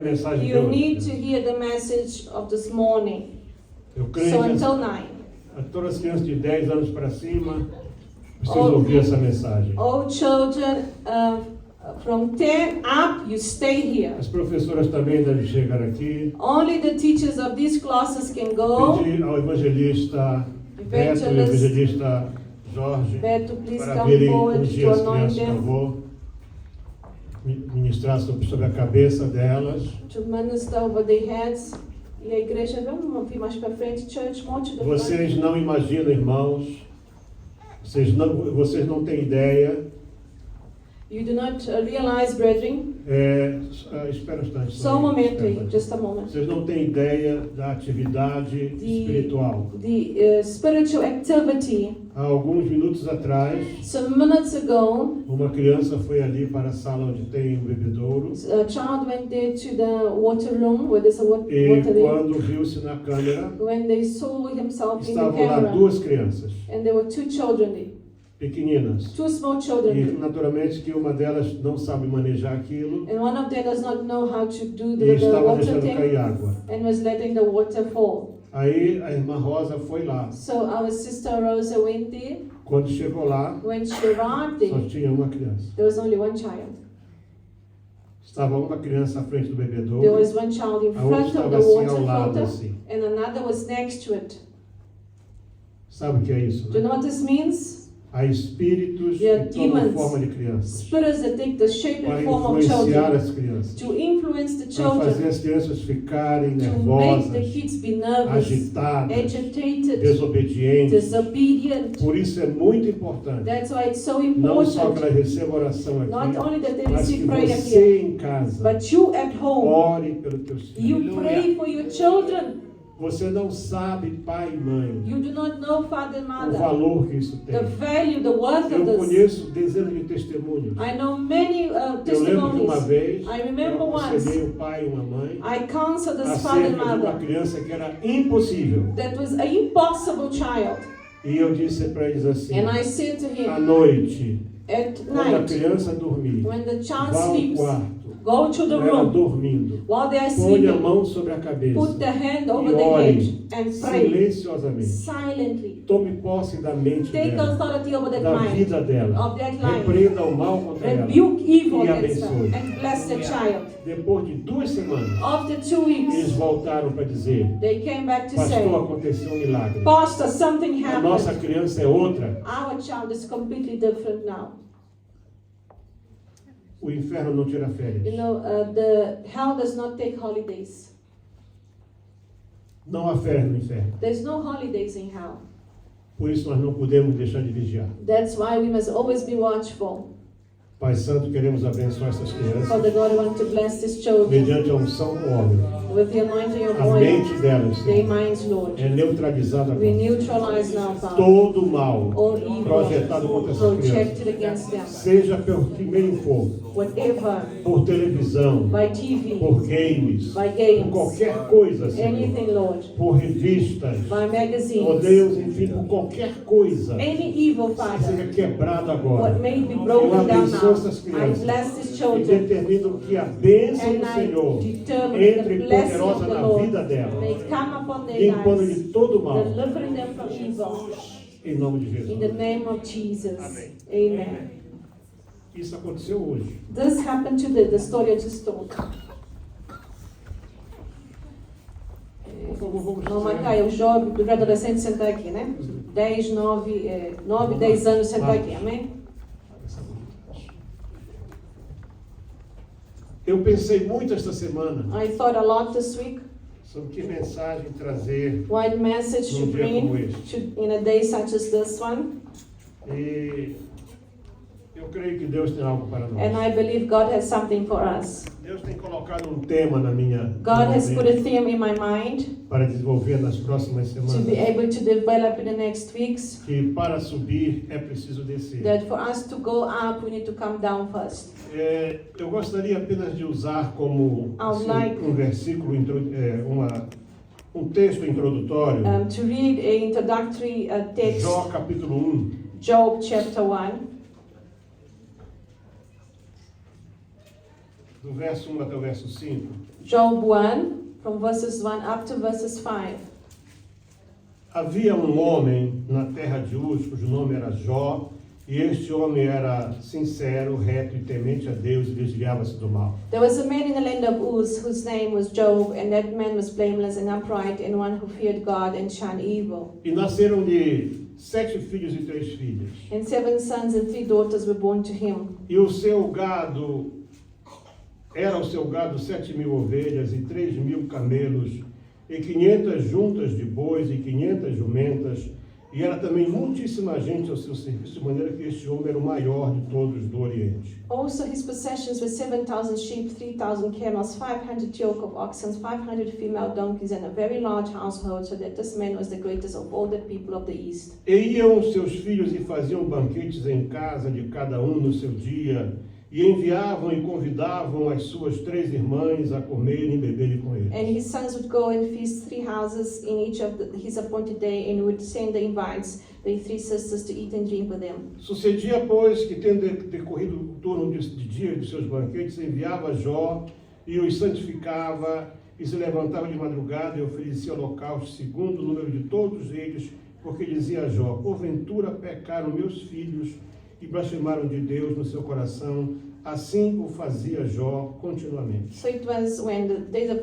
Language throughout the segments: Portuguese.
Mensagem de You hoje. need to hear the message of this morning. Eu creio So que until 9. todas as crianças de 10 anos para cima precisam All- ouvir essa mensagem. All children from 10 up, you stay here. As professoras também devem chegar aqui. Only the teachers of these classes can go. Pedir ao evangelista Beto e ao Evangelist evangelista Jorge Beto, please para come virem forward ungir to as anoint crianças que eu them, vou ministrar sobre a cabeça delas. to minister over their heads. E a igreja, vamos vir mais para frente, church, more to the front. Vocês não imaginam, irmãos, vocês não têm ideia. You do not realize, brethren. Espera um instante. Só um momento espera um aí, instante. just a moment. Vocês não têm ideia da atividade espiritual. The spiritual activity. Há alguns minutos atrás, Some minutes ago, uma criança foi ali para a sala onde tem um bebedouro a child went there to the water room where there's a e water there. quando viu-se na câmera, When they saw himself in the estavam lá camera, duas crianças and there were two children there, pequeninas. two small E children there. naturalmente que uma delas não sabe manejar aquilo And one of them does not know how to do e the estava water deixando thing cair água. and was letting the water fall. Aí a irmã Rosa foi lá. So our sister Rosa went there. Quando chegou lá, When she arrived só there, tinha uma criança. there was only one child. Estava uma criança à frente do There bebedouro, was one child in a outra front of estava the assim water ao lado, filter, assim. and another was next to it. Sabe o que é isso, Do you né? know what this means? Há espíritos Yeah, que tomam demons. forma de crianças Spirits that take the shape para and form of influenciar children, as crianças, to influence the para fazer children, as crianças ficarem to make the nervosas, kids be nervous, agitadas, agitated, desobedientes. disobedient. Por isso é muito importante, That's why it's so não só que important. elas recebam oração Not aqui, only that they mas que receive prayer here, você em casa but you at home, ore pelos teus filhos. you pray for your children. Você não sabe, pai e mãe, You do not know, father and o mother, valor que isso tem. the value, the worth Eu of this. conheço dezenas de testemunhos. I know many Eu lembro que uma testimonies. vez I eu remember aconselhei um pai e uma mãe I counseled this father acerca and de uma mother criança que era impossível. that was an impossible child. E eu disse para eles assim, And I said to à him, noite, at quando a night, criança dormir, when the child vá ao sleeps, quarto, go to the ela room dormindo, while they are põe a sleeping, mão sobre a cabeça put the hand e over the ore head and pray silenciosamente. silently. Tome posse da mente Take dela, authority over that da mind, vida dela. of that life. Repreenda o mal contra ela. Rebuke evil E against abençoe. her and bless the child. Depois de 2 semanas, After 2 eles weeks, voltaram para dizer, they came back to pastor, say, aconteceu um milagre. Pastor, something A nossa happened. criança é outra. Our child is completely different now. O inferno não tira You férias. know, the hell does not take holidays. Não há férias no inferno. There's no holidays in hell. Por isso nós não podemos deixar de vigiar. That's why we must always be watchful. Pai Santo, queremos abençoar essas crianças Father God, I want to bless these children mediante a unção do óleo. with the anointing of A oil. mente delas, Their Senhor, minds, Lord. é neutralizada We agora. neutralize now, Father, Todo mal all evil projetado contra essas crianças, projected against them. seja pelo meio for, Whatever, por televisão, by TV, por games, by por games, qualquer coisa, Senhor, anything, Lord, por revistas, by ó magazines, Deus, enfim, por qualquer coisa, any evil, que Father, seja quebrado agora. what may be Eu broken down abençoo now. essas I crianças bless these e children determino que a bênção and do I Senhor determine entre the blessing of poderosa the na Lord vida dela, may come upon their limpando lives, de todo mal, delivering them from evil. em nome de In the Jesus. name of Jesus. Amém. Amen. Isso aconteceu hoje. This happened today, the story I just told. Por favor, vamos Vamos marcar aí, o jovem, do adolescente sentar aqui, né? 10, 9, 10 anos sentar aqui, amém? Eu pensei muito esta semana I thought a lot this week, sobre que mensagem trazer what message to Num dia como bring este. in a day such as this one. e eu creio que Deus tem algo para nós. And I believe God has something for us. Deus tem colocado um tema na minha God has put a mente theme in my mind para desenvolver nas próximas to be semanas, able to develop in the next weeks. que para subir é preciso descer. That for us to go up, we need to come down first. Eu gostaria apenas de usar como I would like- um versículo, um texto introdutório, To read a introductory text, Jó capítulo 1, Job chapter 1, do verso 1 até o verso 5. Job 1, from verses 1 up to verses 5. Havia um homem na terra de Uz, cujo nome era Jó, e este homem era sincero, reto e temente a Deus e desviava-se do mal. There was a man in the land of Uz whose name was Job, and that man was blameless and upright, and one who feared God and shunned evil. E nasceram-lhe 7 filhos e 3 filhas. And 7 sons and 3 daughters were born to him. E o seu gado, era o seu gado 7.000 ovelhas e 3.000 camelos, e 500 juntas de bois e 500 jumentas, e era também muitíssima gente ao seu serviço, de maneira que este homem era o maior de todos do Oriente. Also his possessions were 7,000 sheep, 3,000 camels, 500 yoke of oxen, 500 female donkeys, and a very large household, so that this man was the greatest of all the people of the east. E iam seus filhos e faziam banquetes em casa de cada um no seu dia, e enviavam e convidavam as suas 3 irmãs a comerem e beberem com eles. And his sons would go and feast 3 houses in each of his appointed day, and would send the invites, the 3 sisters, to eat and drink with them. Sucedia, pois, que tendo decorrido o turno de dia de seus banquetes, enviava Jó e os santificava, e se levantava de madrugada e oferecia holocaustos segundo o número de todos eles, porque dizia a Jó: porventura pecaram meus filhos e blasfemaram de Deus no seu coração. Assim o fazia Jó continuamente. So it was when the days of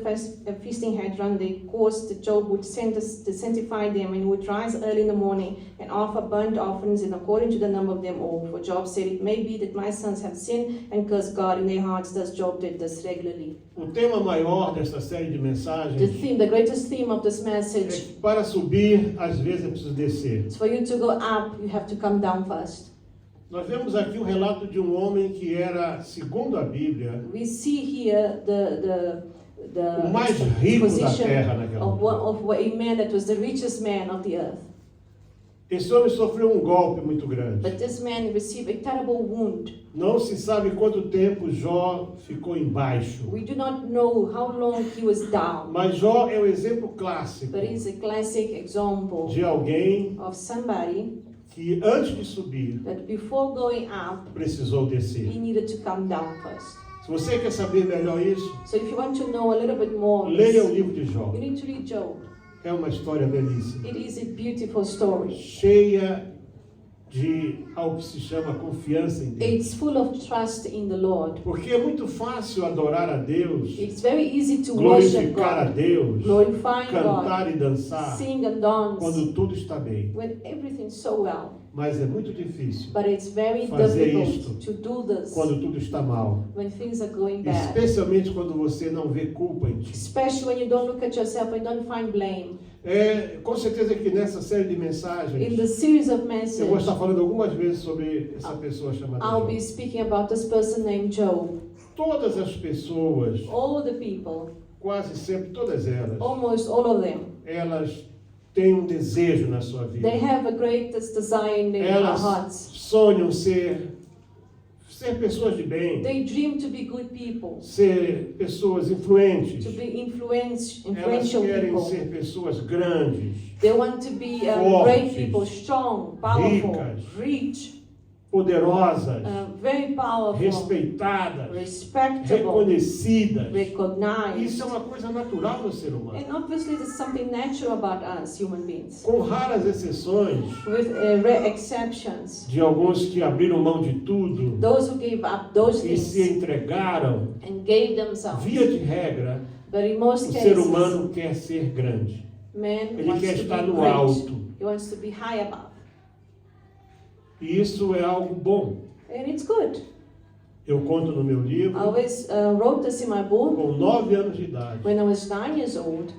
feasting had run their course that Job would send us to sanctify them, and would rise early in the morning and offer burnt offerings in according to the number of them all. For Job said, it may be that my sons have sinned and cursed God in their hearts. Thus Job did this regularly. O tema maior desta série de mensagens The greatest theme of this é message que para subir, às vezes é preciso descer. is for you to go up, you have to come down first. Nós vemos aqui o relato de um homem que era, segundo a Bíblia, We see here the o mais rico da position terra naquela of época. a man that was the richest man of the earth. Esse homem sofreu um golpe muito grande. But this man received a terrible wound. Não se sabe quanto tempo Jó ficou embaixo. We do not know how long he was down, Mas Jó é o exemplo clássico but he's a classic example de alguém of somebody que antes de subir that before going up, precisou he descer. needed to come down first. Se você quer saber melhor isso, So if you want to know a little bit more, leia o livro de Jó. you need to read Job. É uma história belíssima, It is a beautiful story. cheia de algo que se chama confiança em Deus. It's full of trust in the Lord. Porque é muito fácil adorar a Deus, It's very easy to worship glorificar a God, Deus, glorify God, cantar e dançar sing and dance quando tudo está bem. when everything's so well. Mas é muito difícil But it's very fazer difficult to do this quando tudo está mal. when things are going bad. Especialmente quando você não vê culpa em ti. Especially when you don't look at yourself and don't find blame. Com certeza que nessa série de In mensagens, the series of eu vou messages, estar falando algumas vezes sobre essa pessoa chamada I'll Jó. be speaking about this person named Job. Todas as pessoas, All the people, quase sempre todas elas, almost all of them, elas têm um desejo na sua vida. they have a greatest desire in their Elas hearts. sonham ser pessoas de bem, They dream to be good people, ser pessoas influentes. to be Elas influential querem people. ser pessoas grandes, They want to be fortes, great people, strong, powerful, ricas, rich, poderosas, very powerful, respeitadas, respectable, reconhecidas. Isso recognized. é uma coisa natural do ser humano. And obviously there's something natural about us human beings. Com raras exceções With rare exceptions, de alguns que abriram mão de tudo those who gave up those e se things entregaram, and gave themselves. via de regra, But in most o ser cases, humano quer ser grande. man Ele wants quer to estar be no great. alto. He wants to be high above. E isso é algo bom. And it's good. Eu conto no meu I livro, always wrote this in my book. com 9 anos de idade, When I was 9 years old,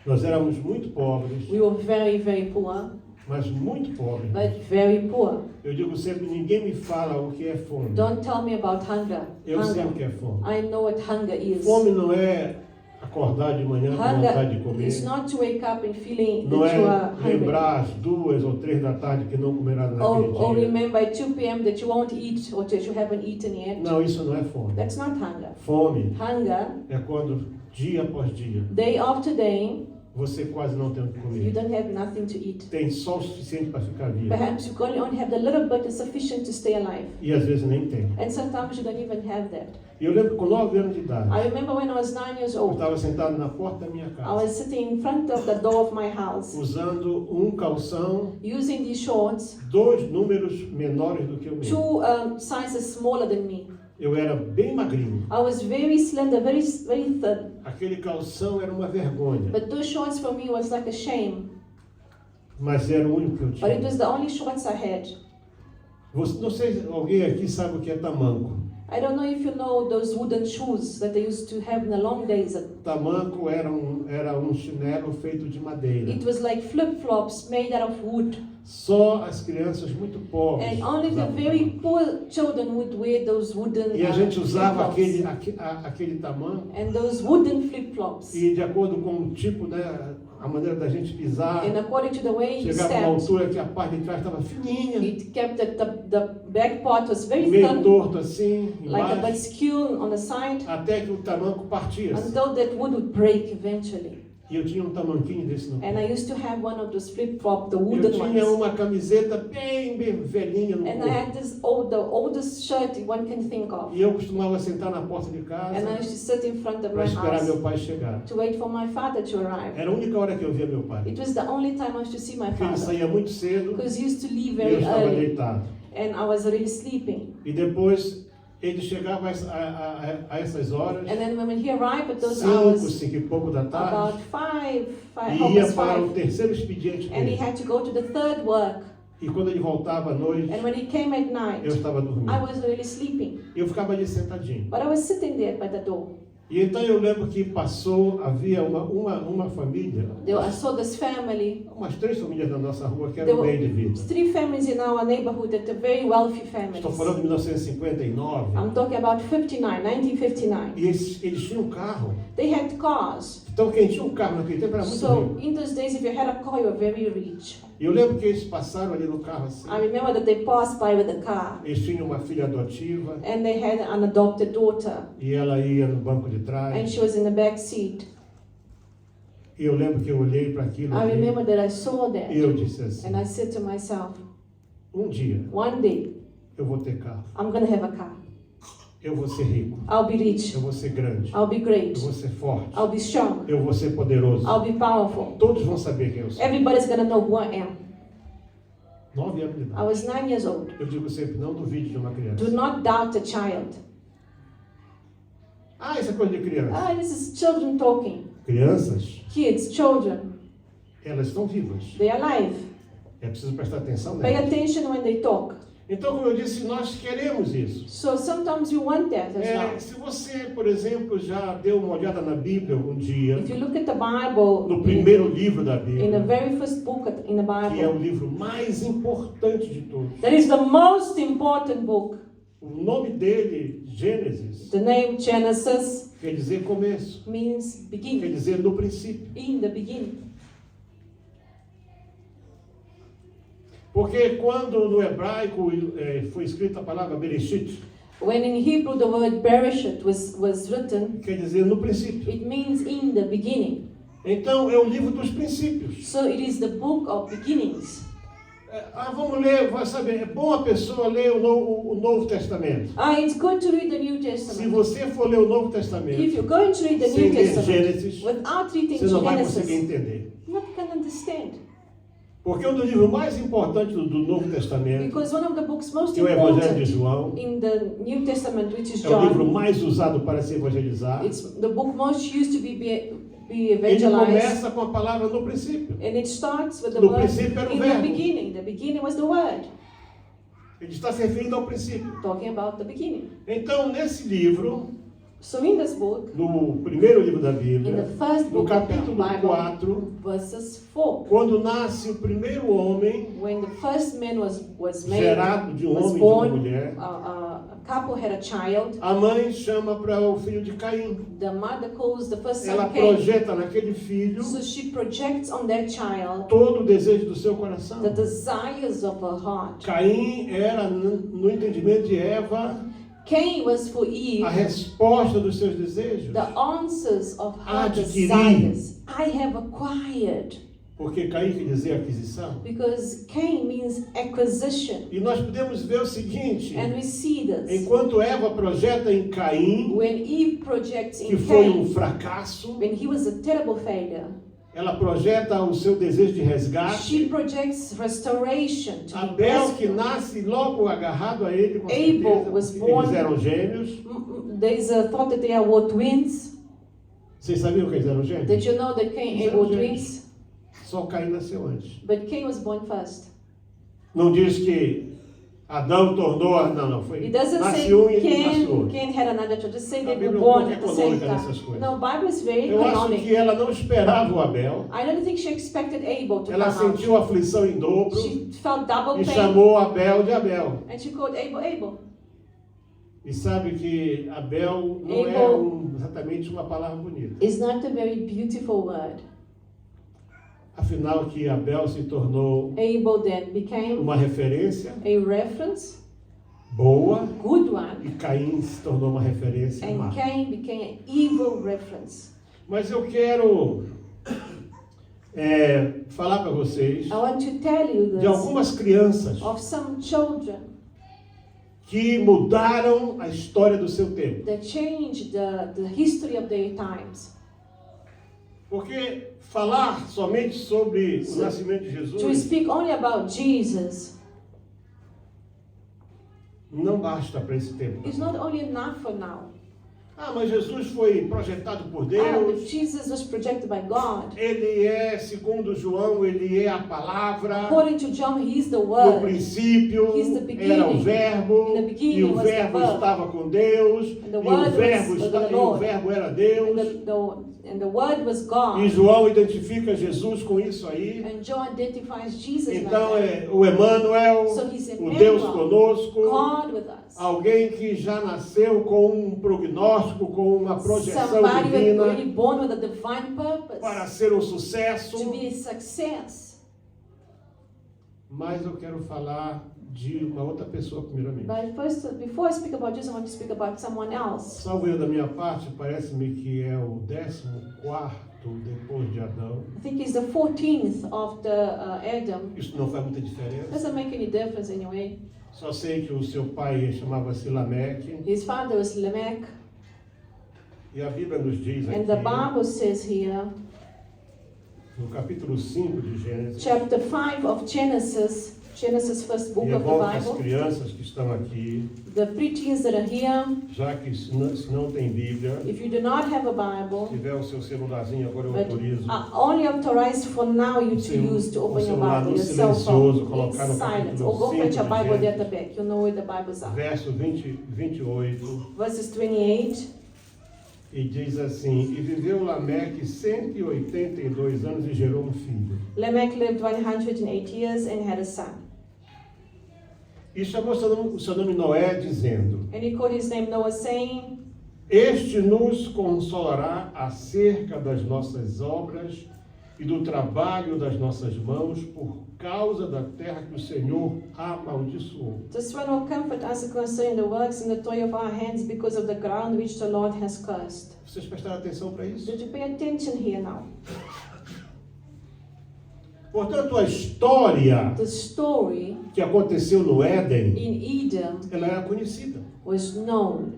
nós éramos muito pobres, we were very, very poor, mas muito pobres. but very poor. Eu digo sempre, ninguém me fala o que é fome. Don't tell me about hunger. Eu sei o Hunger. que é fome. I know what hunger is. Fome não é acordar de manhã com vontade de Hunger comer. is not to wake up and feeling Não that you are é hungry. lembrar às 2 ou 3 da tarde que não comerá naquele Or dia. remember at 2 p.m. that you won't eat or that you haven't eaten yet. Não, isso não é fome. That's not hunger. Fome Hunger, é quando, dia após dia, day after day, você quase não tem o que You comer. don't have nothing to eat. Tem só o suficiente para ficar vivo. Perhaps you only have the little bit is sufficient to stay alive. E às vezes nem tem. And sometimes you don't even have that. E eu lembro que com 9 anos de idade, I remember when I was 9 years eu old, estava sentado na porta da minha I casa, was sitting in front of the door of my house, usando um calção, using these shorts, 2 números menores do que o meu. 2 sizes smaller than me. Eu era bem magrinho. I was very slender, very thin. Aquele calção era uma vergonha, But those shorts for me was like a shame. mas era o único que eu But it tinha. was the only shorts I had. Não sei se alguém aqui sabe o que é tamanco. I don't know if you know those wooden shoes that they used to have in the long days. Tamanco era um chinelo feito de madeira. It was like flip-flops made out of wood. Só as crianças muito pobres And only the usavam very tamanco. poor children would wear those wooden E a gente usava flip-flops. aquele tamanco And those wooden flip-flops. e de acordo com o tipo, né, a maneira da gente pisar, And according to the way you chegava a uma stepped, altura que a parte de trás estava fininha, it kept the back part was very meio thin, torto assim, like a bit embaixo, skew on the side, até que o tamanco partia. until that wood would break eventually. E eu tinha um tamanquinho desse no pé. And I used to have one of those flip-flop, the Eu wooden tinha ones. uma camiseta bem velhinha no And I corpo. had this the oldest shirt one can think of. E eu costumava sentar na porta de casa And I used to sit in front of para my esperar meu house pai chegar. to wait for my father to arrive. Era a única hora que eu via meu pai. It was the only time I used to see my Porque ele father. saía muito cedo Because he used to leave e eu very estava early. deitado. And I was already sleeping. E depois ele chegava a essas horas, And then when he arrived at those 5, hours, 5 e pouco da tarde, about five, e ia almost para o 5, terceiro expediente and he dele. had to go to the third work. E quando ele voltava à noite, And when he came at night, eu estava dormindo. I was already sleeping. Eu ficava ali sentadinho. But I was sitting there by the door. E então eu lembro que havia uma família, I saw this family. umas 3 famílias na nossa rua que There eram were bem de vida. 3 families in our neighborhood that are very wealthy families. Estou falando de 1959. I'm talking about 1959. E eles tinham um carro. They had cars. Então quem tinha um carro naquele tempo era muito So rico. in those days, if you had a car, you were very rich. E eu lembro que eles passaram ali no carro assim. I remember that they passed by with a car, Eles tinham uma filha adotiva and they had an adopted daughter, e ela ia no banco de and trás. she was in the back seat. E eu lembro que eu olhei para aquilo I ali, remember that I saw that, e eu disse assim, and I said to myself, um dia one day eu vou ter carro, I'm gonna have a car. eu vou ser rico, I'll be rich. eu vou ser grande, I'll be eu great. vou ser forte, I'll be strong. eu vou ser poderoso. I'll be powerful. Todos vão saber quem eu sou. Everybody's gonna know who I am. 9 anos de I idade. was 9 years old. Eu digo sempre, não duvide de uma criança. Do not doubt a child. Ah, isso é coisa de criança. Ah, this is children talking. Crianças, Kids, children, elas estão vivas. they are alive. É preciso prestar atenção Pay nelas. attention when they talk. Então, como eu disse, nós queremos isso. So sometimes you want that as well. Se você, por exemplo, já deu uma olhada na Bíblia algum dia, If you look at the Bible, no primeiro livro da in the Bíblia, very first book in the que é o Bible, livro mais importante de todos. that is the most important book. O nome dele, Gênesis, The name Genesis quer dizer começo, means quer beginning, dizer no princípio. in the beginning. Porque quando no hebraico foi escrita a palavra Bereshit, When in Hebrew the word Bereshit was written, quer dizer no princípio. it means in the beginning. Então é o livro dos princípios. So it is the book of beginnings. Vamos ler, vai saber, é bom a pessoa ler o Novo Testamento. It's good to read the New Se Testament. você for ler o Novo If Testamento you're going to read the sem New ler Testament Gênesis, without reading você não vai conseguir Genesis, entender. you're not going to understand. Porque um dos livros mais importantes do Novo Testamento, Because one of the books most que é o Evangelho de important João, in the New Testament, which is é o livro John, mais usado para se evangelizar. it's the book most used to be Ele evangelized. começa com a palavra no princípio. And it starts with the No word princípio era o in the verbo. beginning. The beginning was the word. Ele está se referindo ao princípio. Talking about the beginning. Então, nesse livro, So in this book, no primeiro livro da in the Bíblia, first no book of the capítulo Bible, 4, verses 4, quando nasce o primeiro homem, when the first man was made, gerado de um was homem e de uma born, mulher, a couple had a child. a mãe chama para o filho de Caim. The mother calls the first Ela son Cain. projeta naquele filho So she projects on that child todo o desejo do seu coração. the desires of her heart. Caim era, no entendimento de Eva, Cain was for Eve a resposta dos seus desejos. the answers of her Adquirir. desires. I have acquired. Porque Caim quer dizer aquisição. Because Cain means acquisition. E nós podemos ver o seguinte, And we see this. enquanto Eva projeta em Caim, When Eve projects que in foi Cain, fracasso, when he was a terrible failure, ela projeta o seu desejo de resgate. she projects restoration to be Abel, que rescued. nasce logo agarrado a ele, com Abel certeza, was porque born- eles eram gêmeos. There is a thought that they were twins. Vocês sabiam que eles eram gêmeos? Did you know that Cain and Eles Abel eram were gêmeos. twins? Só Caim nasceu antes. But Cain was born first. Não diz que Adão tornou... Não, foi... It doesn't say Nasce um e ele nasce Cain, outro. Cain had another child. Just say A they were Bíblia é um born pouco at the same econômica nessas time. coisas. No, Bible is very Eu acho canonic. que ela não esperava o Abel. I don't think she expected Abel to Ela come out. sentiu aflição em dobro She felt double e pain. chamou Abel de Abel. And she called Abel, Abel. E sabe que Abel não é Abel. exatamente uma palavra bonita. It's not a very beautiful word. Afinal, que Abel se tornou Abel then became uma referência a reference, boa good one, e Caim se tornou uma referência má. and Cain became an evil reference. Mas eu quero falar para vocês I want to tell you de this algumas crianças of some children que mudaram a história do seu tempo. that changed the history of their times. Porque falar somente sobre o nascimento de To Jesus speak only about Jesus não basta para esse tempo. is not only enough for now. Ah, mas Jesus foi projetado por But Deus. Jesus was projected by God. Ele é, segundo João, ele é a palavra. According to John, he is the No Word. princípio He's the beginning. era o verbo, In the beginning e o was the verbo Word. estava com Deus, And the e o Word verbo was estava, the e o Lord. verbo era Deus. And the Word was E God. João identifica Jesus com isso aí. And John identifies Jesus Então like that. é o Emmanuel, So he's o Deus Emmanuel, conosco, God with us. alguém que já nasceu com um prognóstico, com uma projeção Somebody divina really born with a divine purpose para ser um sucesso. to be a success. Mas eu quero falar de uma outra pessoa primeiramente. But first, before I speak about Jesus, I want to speak about someone else. Salvo eu da minha parte, parece-me que é o 14º depois de Adão. I think he's the 14th of the Adam. Isso não faz muita diferença. Doesn't make any difference anyway. Só sei que o seu pai chamava-se Lameque. His father was Lamech, E a Bíblia nos diz and the aqui, Bible says here, no capítulo 5 de Gênesis, chapter 5 of Genesis, first book e é of bom que the as Bible. crianças que estão aqui, The preteens that are here, já que se não tem Bíblia, if you do not have a se Bible, tiver o seu celularzinho, agora eu but autorizo. only authorized for now you to Sim, use to o open your celular Bible, no your cell silencioso, phone, in colocar no silence, capítulo or go 5 fetch a de Bible there at Gênesis. the back. You know where the Bibles are. Verso 28, Verses 28. e diz assim: E viveu Lameque 182 anos e gerou um filho. Lamech lived 108 years and had a son. E chamou o seu nome Noé, dizendo: And he called his name Noah, saying, Este nos consolará acerca das nossas obras e do trabalho das nossas mãos, por causa da terra que o Senhor amaldiçoou. This one will comfort us concerning the works and the toil of our hands because of the ground which the Lord has cursed. Vocês prestaram atenção para isso? Did you pay attention here now? Portanto, a história The story que aconteceu no Éden, in Eden ela era conhecida, was known,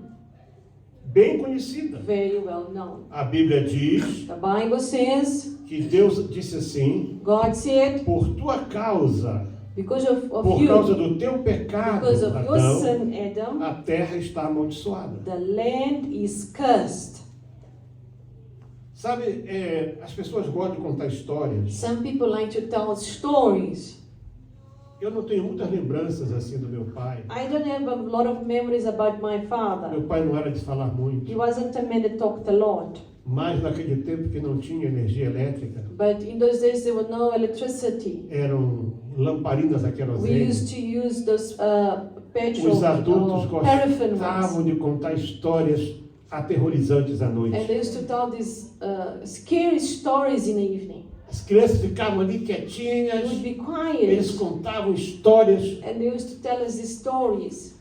bem conhecida. very well known. A Bíblia diz The Bible says, que Deus disse assim: God said, por tua causa, because of por causa you, do teu pecado, because of your Adão, sin, Adam, a terra está amaldiçoada. the land is cursed. Sabe, as pessoas gostam de contar histórias. Some people like to tell stories. Eu não tenho muitas lembranças assim do meu pai. I don't have a lot of memories about my father. Meu pai não era de falar He muito, wasn't a man that talked a lot. mas naquele tempo que não tinha energia elétrica, But in those days there was no electricity. eram lamparinas a We querosene. used to use those petrol Os adultos or paraffin gostavam ones. de contar histórias aterrorizantes à And noite. they used to tell these scary stories in the evening. As crianças ficavam ali They quietinhas, would be eles quiet contavam histórias. and they used to tell us these stories.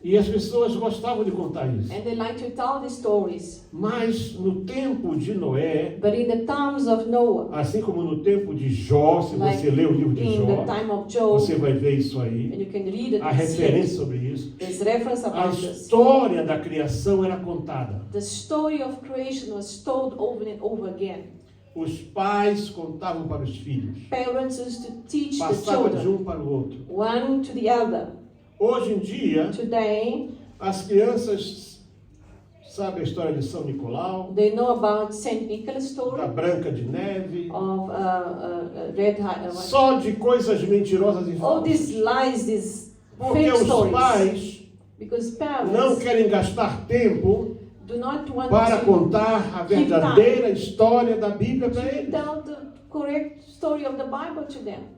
E as pessoas gostavam de contar isso. And they like to tell these stories. Mas no tempo de Noé, But in the times of Noah, assim como no tempo de Jó, se like você ler o livro de in the Jó, time of Job, você vai ver isso aí. and you can read it Há and see referência it. sobre isso. There's reference A about this. história da criação era contada. The story of creation was told over and over again. Os pais contavam para os filhos. Parents used to teach the Passava de children, um para o outro. one to the other. Hoje em dia, Today, as crianças sabem a história de São Nicolau, they know about Saint Nicholas' da story, Branca de Neve, of Red só de coisas mentirosas e all these falsas. lies, these Porque fake os stories. pais Because não parents querem gastar tempo do not want para to contar a verdadeira história da Bíblia para eles. tell the correct story of the Bible to them.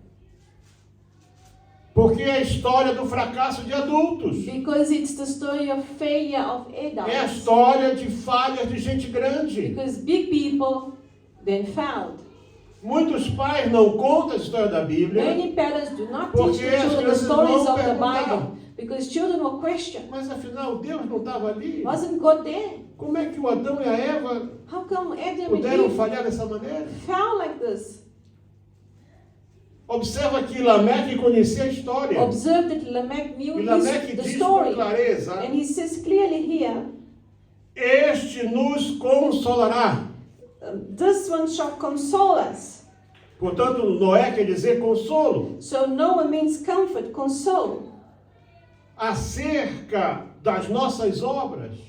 Porque é a história do fracasso de adultos. Because it's the story of failure of É a adults. história de falhas de gente grande. Because big people then failed. Muitos pais não contam a história da Bíblia, Many parents do not Porque teach the as children the crianças stories vão of the perguntar. Bible. Because children will question, mas afinal Deus não estava ali. wasn't God there? Como é que o Adão e a Eva How come Adam and puderam Eve falhar dessa maneira? fell like this? Observa que Lameque conhecia a história. Observe that Lamech knew E Lameque the diz com story. clareza: And he says clearly here, este nos consolará. this one shall console us. Portanto, Noé quer dizer consolo. So Noah means comfort, console. Acerca das nossas obras.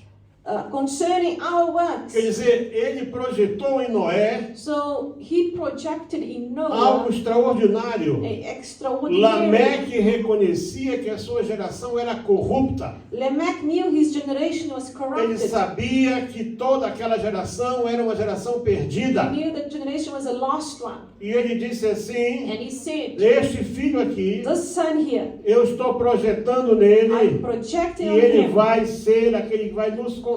Concerning our works. Quer dizer, ele projetou em Noé So he projected in algo Noah extraordinário. a extraordinary. Lameque reconhecia que a sua geração era corrupta. Lamech knew his generation was Ele corrupted. sabia que toda aquela geração era uma geração perdida. He knew that generation was a lost one. E ele disse assim: And he said, este filho aqui, this son here, eu estou projetando I'm nele, projecting e on ele him, vai ser aquele que vai nos consolar.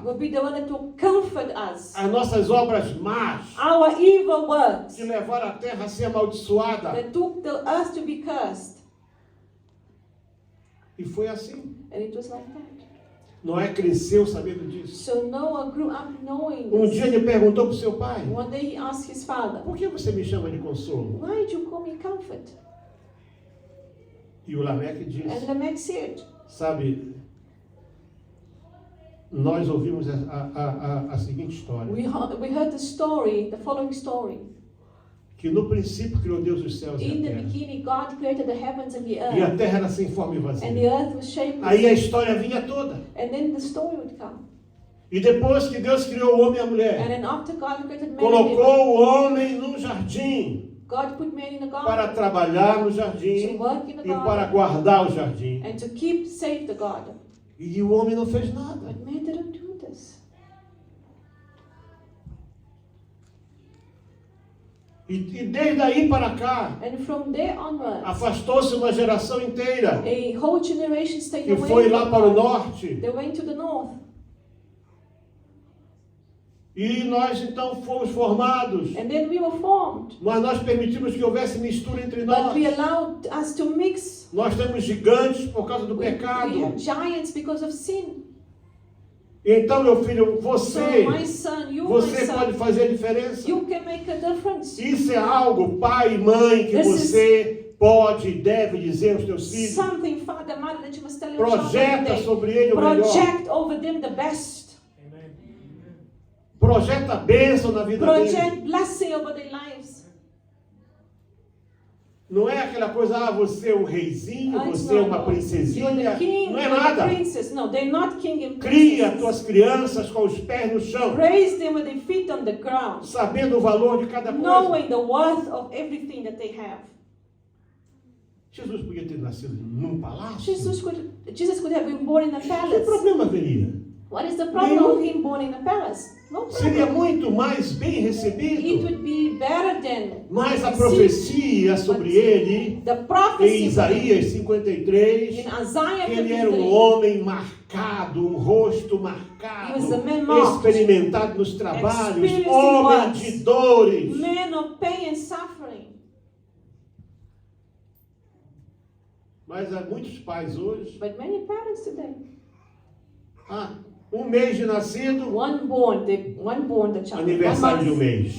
will be the one that will comfort us. As nossas obras más, Our evil works que levaram a terra a ser amaldiçoada. that took the earth to be cursed. E foi assim. And it was like that. Noé cresceu sabendo disso. So Noah grew up knowing Um this. dia ele perguntou para o seu pai: One day he asked his father, por que você me chama de consolo? why did you call me comfort? E o Lameque And disse: Lamech said, sabe, nós ouvimos a seguinte história: we heard the story, the following story. que no princípio criou Deus os céus e In a the terra. beginning, God created the heavens and the E a earth. terra era sem forma e And vazia. the earth was shapeless. Aí a história vinha toda. And then the story would come. E depois que Deus criou o homem e a And mulher, then after God created man and colocou woman, o homem no jardim God put man in the para garden trabalhar no to jardim work in the e para garden guardar o jardim. and to keep safe the garden. E o homem não fez nada. But man didn't do this. E desde aí para cá, And from there onwards, afastou-se uma geração inteira a whole generation stayed que away foi from lá para o God. norte. They went to the north. E nós então fomos formados. And then we were formed. Mas nós permitimos que houvesse mistura entre nós. But we allowed us to mix. Nós temos gigantes por causa do We pecado. have giants because of sin. Então, meu filho, So você my son, you, my pode son, fazer a diferença. you can make a difference. Isso é algo, pai e mãe, que This você pode e deve dizer aos teus filhos. Something, father, mother, that you must tell your child Projeta every day. sobre ele o melhor. Project over them the best. Projeta bênção na vida dele. Project blessing over their lives. Não é aquela coisa, você é um reizinho, It's você é not, uma no. princesinha. You're the king, Não é you're the nada. princess. No, they're not king and Cria princess. tuas crianças com os pés no chão, Raise them with their feet on the ground, sabendo o valor de cada coisa. knowing the worth of everything that they have. Jesus podia ter nascido num palácio. Jesus could have been born in a Que palace. problema haveria? What is the problem Nenhum. of him born in a palace? No Seria problem. muito mais bem It recebido. would be better than Mas a received. profecia sobre ele, The em prophecy Isaías 53, in Isaiah que ele era um 53. homem marcado, um rosto He marcado, was a man marked, experimentado nos trabalhos, experienced in homem works, de dores. Man of pain and suffering. Mas há muitos pais hoje, But many parents today, um mês de nascido, one born the child, aniversário de 1 month, mês,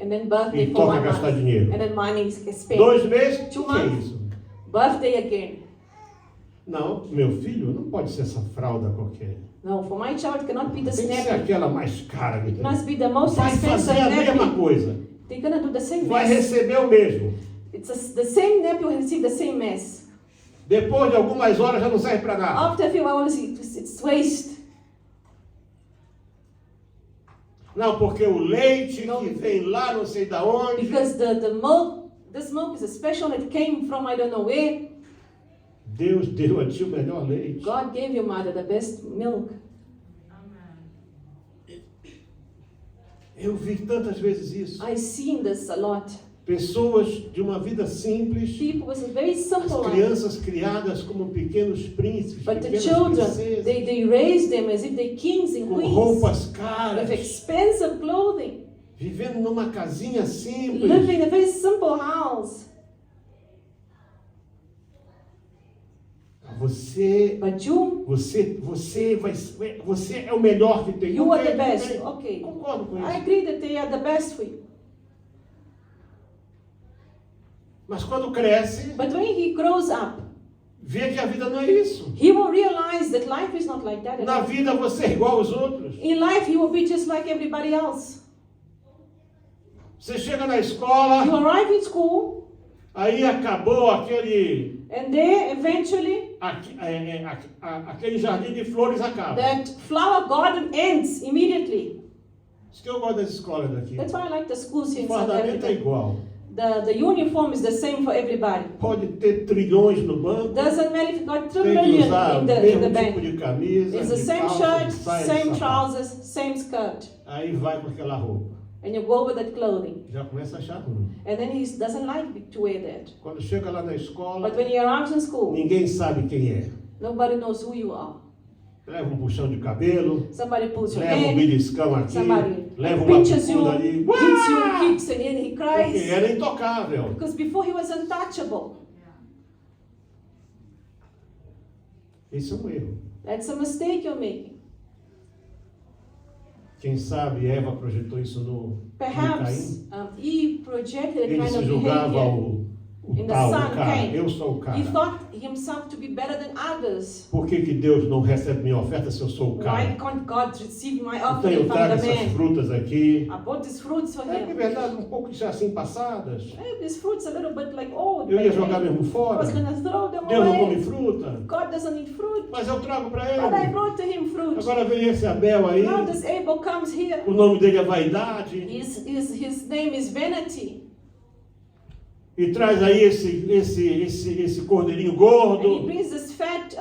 and then birthday e for toca 1 gastar month, dinheiro. and then money is spent. 2 meses, 2 o que é months. isso? Birthday again. Não, meu filho não pode ser essa fralda qualquer. No, for my child, it cannot be the Tem que ser snappy. aquela mais cara que It tem. must be the most Vai expensive fazer a mesma nappy. coisa. They're gonna do the same Vai mess. receber o mesmo. The same nappy will receive the same mess. Depois de algumas horas já não serve para nada. After a few hours, it's waste. Não, porque o leite que vem lá não sei da onde. Because the milk, this milk is a special. It came from I don't know where. Deus deu a ti o melhor leite. God gave your mother the best milk. Eu vi tantas vezes isso. I've seen this a lot. Pessoas de uma vida simples, People with a very simple as life. crianças criadas como pequenos príncipes, But the pequenas children, princesas, they raise them as if they're kings and com queens. roupas caras, With expensive clothing. vivendo numa casinha simples. Living in a very simple house. Você But you é o melhor que tem. are the Ok, best. ok. Okay. Concordo com I isso. agree that they are the best for you. Mas quando cresce, But when he grows up, vê que a vida não é isso. he will realize that life is not like that at Na all. vida você é igual aos outros. In life, he will be just like everybody else. Você chega na You escola, arrive in school, aí acabou aquele and there eventually aquele jardim de flores acaba. that flower garden ends immediately. Isso que eu gosto das escolas daqui. That's why I like the schools here O in South fardamento é Africa. igual. The uniform is the same for everybody. Pode ter trilhões no banco, Doesn't matter if you got 3 tem que million usar o in the mesmo tipo bank. de camisa, It's the de same calça, shirt, de saia, de same sapato. trousers, same skirt. Aí vai com aquela roupa. And you go with that clothing. Já começa a achar ruim. And then he doesn't like to wear that. Quando chega lá na escola, But when he arrives in school, ninguém sabe quem é. nobody knows who you are. Leva um puxão de cabelo, Somebody pulls your leva um hair, beliscão aqui, somebody leva uma pinches you, bicuda ali. hits you, Uá! kicks, and then he Porque cries. era intocável. Because before he was untouchable. Isso é um erro. That's a mistake you're making. Quem sabe Eva projetou isso no Perhaps Caim. Eve projected a Ele kind se of julgava behavior. o In the tal, son o cara. Cain. Eu sou o cara. He thought himself to be better than others. Por que Deus não recebe minha oferta se eu sou o Why cara? can't God receive my Então offering eu from trago the essas man? frutas aqui. I bought these fruits for É que him. verdade, um pouco já assim passadas. These fruits are a little bit like old. Eu ia but jogar I mesmo fora. was going to throw them Deus não come away. fruta. God doesn't eat fruit. Mas eu trago para But I ele. brought to him fruit. Agora vem esse Abel aí. Now this Abel comes here. O nome dele é vaidade. His name is vanity. E traz aí esse cordeirinho And he gordo. brings this fat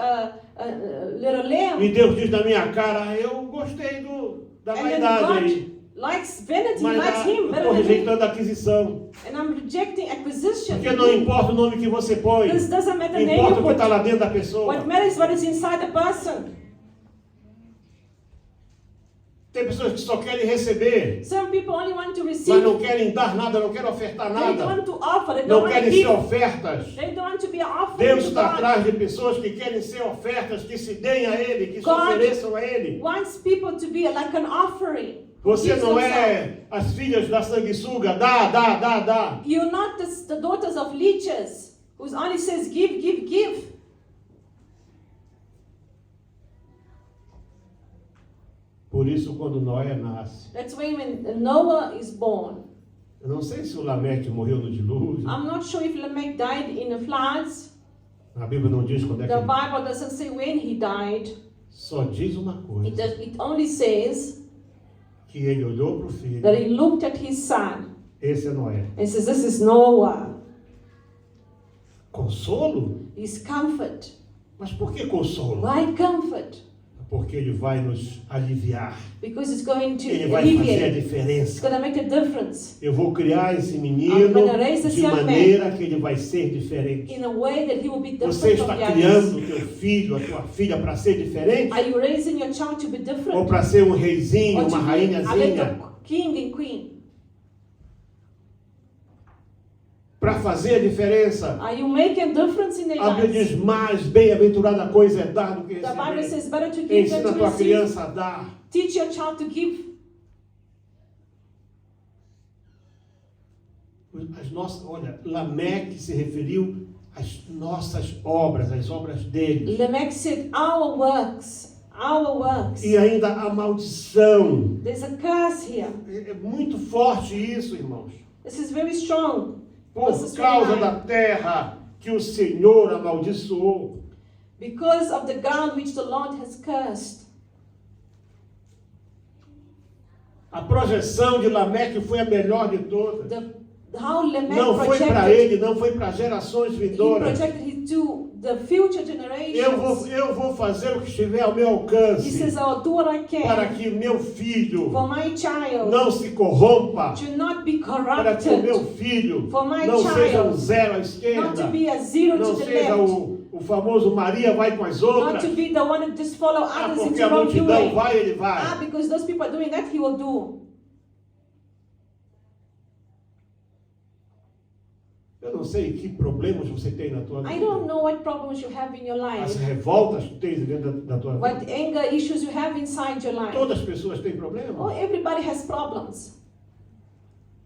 little lamb. E Deus diz na minha cara, eu gostei da And then vaidade aí. God likes vanity, Mas likes him eu better estou than him. rejeitando a aquisição. And I'm rejecting acquisition. Porque não importa o nome que você põe. This doesn't matter the name Importa you o que está put. lá dentro da pessoa. What matters is what is inside the person. Tem pessoas que só querem receber, Some people only want to mas receive. não querem dar nada, não querem ofertar They don't nada. want to offer. They don't Não want to querem ser give. ofertas. They don't want to be offering Deus to está God. atrás de pessoas que querem ser ofertas, que se deem a Ele, que se God ofereçam a Ele. Wants people to be like an offering. Você Gives não themselves. é as filhas da sanguessuga, dá. You're not the daughters of leeches who only says give, give, give. Por isso, quando Noé nasce, That's when Noah is born. eu não sei se o Lameque morreu no dilúvio, I'm not sure if Lamech died in the floods. a Bíblia não diz quando é que The ele... Bible doesn't say when he died. Só diz uma coisa, It only says que ele olhou para o filho, that he looked at his son esse é Noé. and says, this is Noah. Consolo? His comfort. Mas por que consolo? Why comfort? Porque ele vai nos aliviar. Because it's going to Ele vai fazer a alleviate. It's diferença. going to make a difference Eu vou criar esse menino I'm gonna raise this de young maneira que ele vai ser diferente. in a way that he will be Você different from está the criando others. o teu filho, a tua filha para ser diferente? Are you raising your child to be Ou different? para ser um reizinho, Or to uma be a rainhazinha? little king and queen? para fazer a diferença. Are you making a difference in their A Bíblia lives? diz, mais bem-aventurada coisa é dar do que The Bible receber. says better to give than Ensina a to tua receive. criança a dar. Teach your child to give. Olha, Lameque se referiu às nossas obras, às obras dele. Lamech said, our works. E ainda a maldição. There's a curse here. É muito forte isso, irmãos. This is very strong. Por Verses causa 29. da terra que o Senhor amaldiçoou. Because of the ground which the Lord has cursed. A projeção de Lameque foi a melhor de todas. How Lamech Não foi para projected, ele, não foi para gerações he vindouras. projected it to the future generations. Eu vou fazer o que estiver ao meu He alcance says, I'll do what I para can que meu filho for my child não se corrompa, to not be para que o meu corrupted, filho for my não seja um child zero à not esquerda, to be a zero não to the seja left, o famoso Maria vai com as not outras. to be the one who just follow others Porque into a wrong multidão way. vai, ele vai. Because those people are doing that, he will do. Eu não sei que problemas você tem na tua I don't vida. know what problems you have in your As life, revoltas que tens dentro da tua what vida. anger issues you have inside your life. Todas as pessoas têm Oh, problemas. everybody has problems.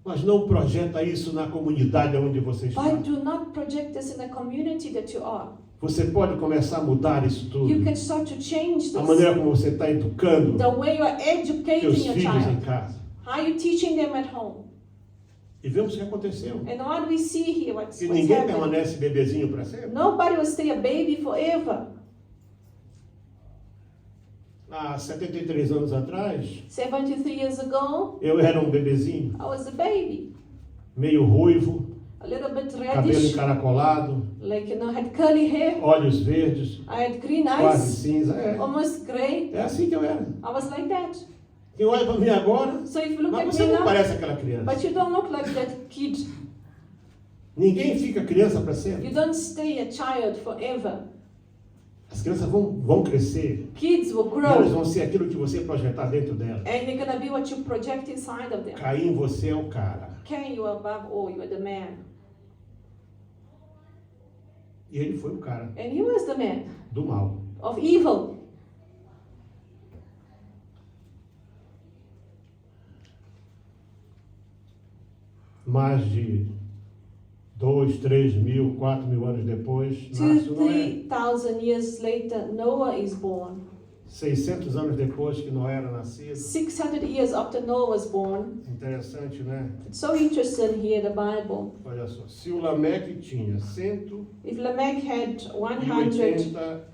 Mas não projeta isso na comunidade onde você está. But do not project this in the community that you are. Você pode começar a mudar isso tudo. You can start to change A this. maneira como você está educando The way you are seus educating your filhos em child. casa. How you teaching them at home. E vemos o que aconteceu. And what we see here, what's Que ninguém happening. permanece bebezinho para sempre. Nobody will stay a baby forever. Há 73 anos atrás, 73 years ago, eu era um bebezinho, I was a baby. meio ruivo, A little bit cabelo reddish, encaracolado, like, had curly hair. olhos verdes, I had green quase eyes, cinza. almost gray. É assim que eu era. I was like that. Quem olha para mim agora, So if you look mas at você me não now, parece aquela criança. but you don't look like that kid. Ninguém fica criança para sempre. You don't stay a child forever. As crianças vão crescer. Kids will E elas grow. vão ser aquilo que você projetar dentro delas. And they're gonna be what you project inside of them. Caim, você é o cara. Cain, you are above all, you are the man. E ele foi o cara And he was the man do mal. of evil. Mais de 2, 3 mil, 4 mil anos depois, nasce 2,000, o Noé. 3,000 years later, Noah is born. 600 anos depois que Noé era nascido. 600 years after Noah was born. Interessante, né? It's so interesting here, the Bible. Olha só. Se o Lameque tinha If Lamech had 100,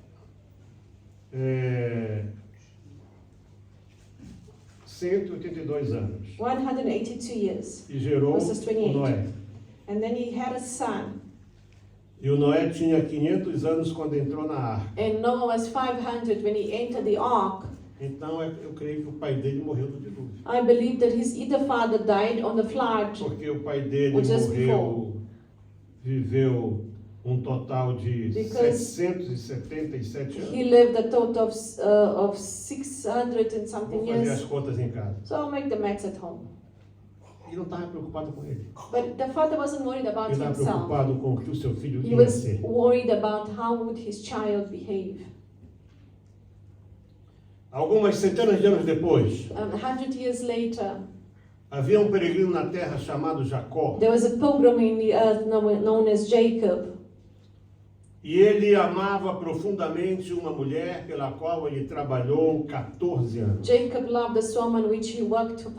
182 anos. 182 years, E gerou Verses 28. o Noé. and then he had a son, E o Noé tinha 500 anos quando entrou na arca. and Noah was 500 when he entered the ark. Então eu creio que o pai dele morreu no dilúvio. I believe that his either father died on the flood, Porque o pai dele Or just viveu um total de Because 777 anos. he lived a total of 600 and something Vou fazer as years. contas em casa. So I'll make the maths at home. E não estava preocupado com ele. But the father wasn't worried about Ele estava himself. preocupado com o que o seu filho He ia was ser. worried about how would his child behave. Algumas centenas de anos depois, 100 years later, havia um peregrino na terra chamado Jacó. there was a pilgrim in the earth known as Jacob. E ele amava profundamente uma mulher pela qual ele trabalhou 14 anos. Jacob loved this woman which he worked for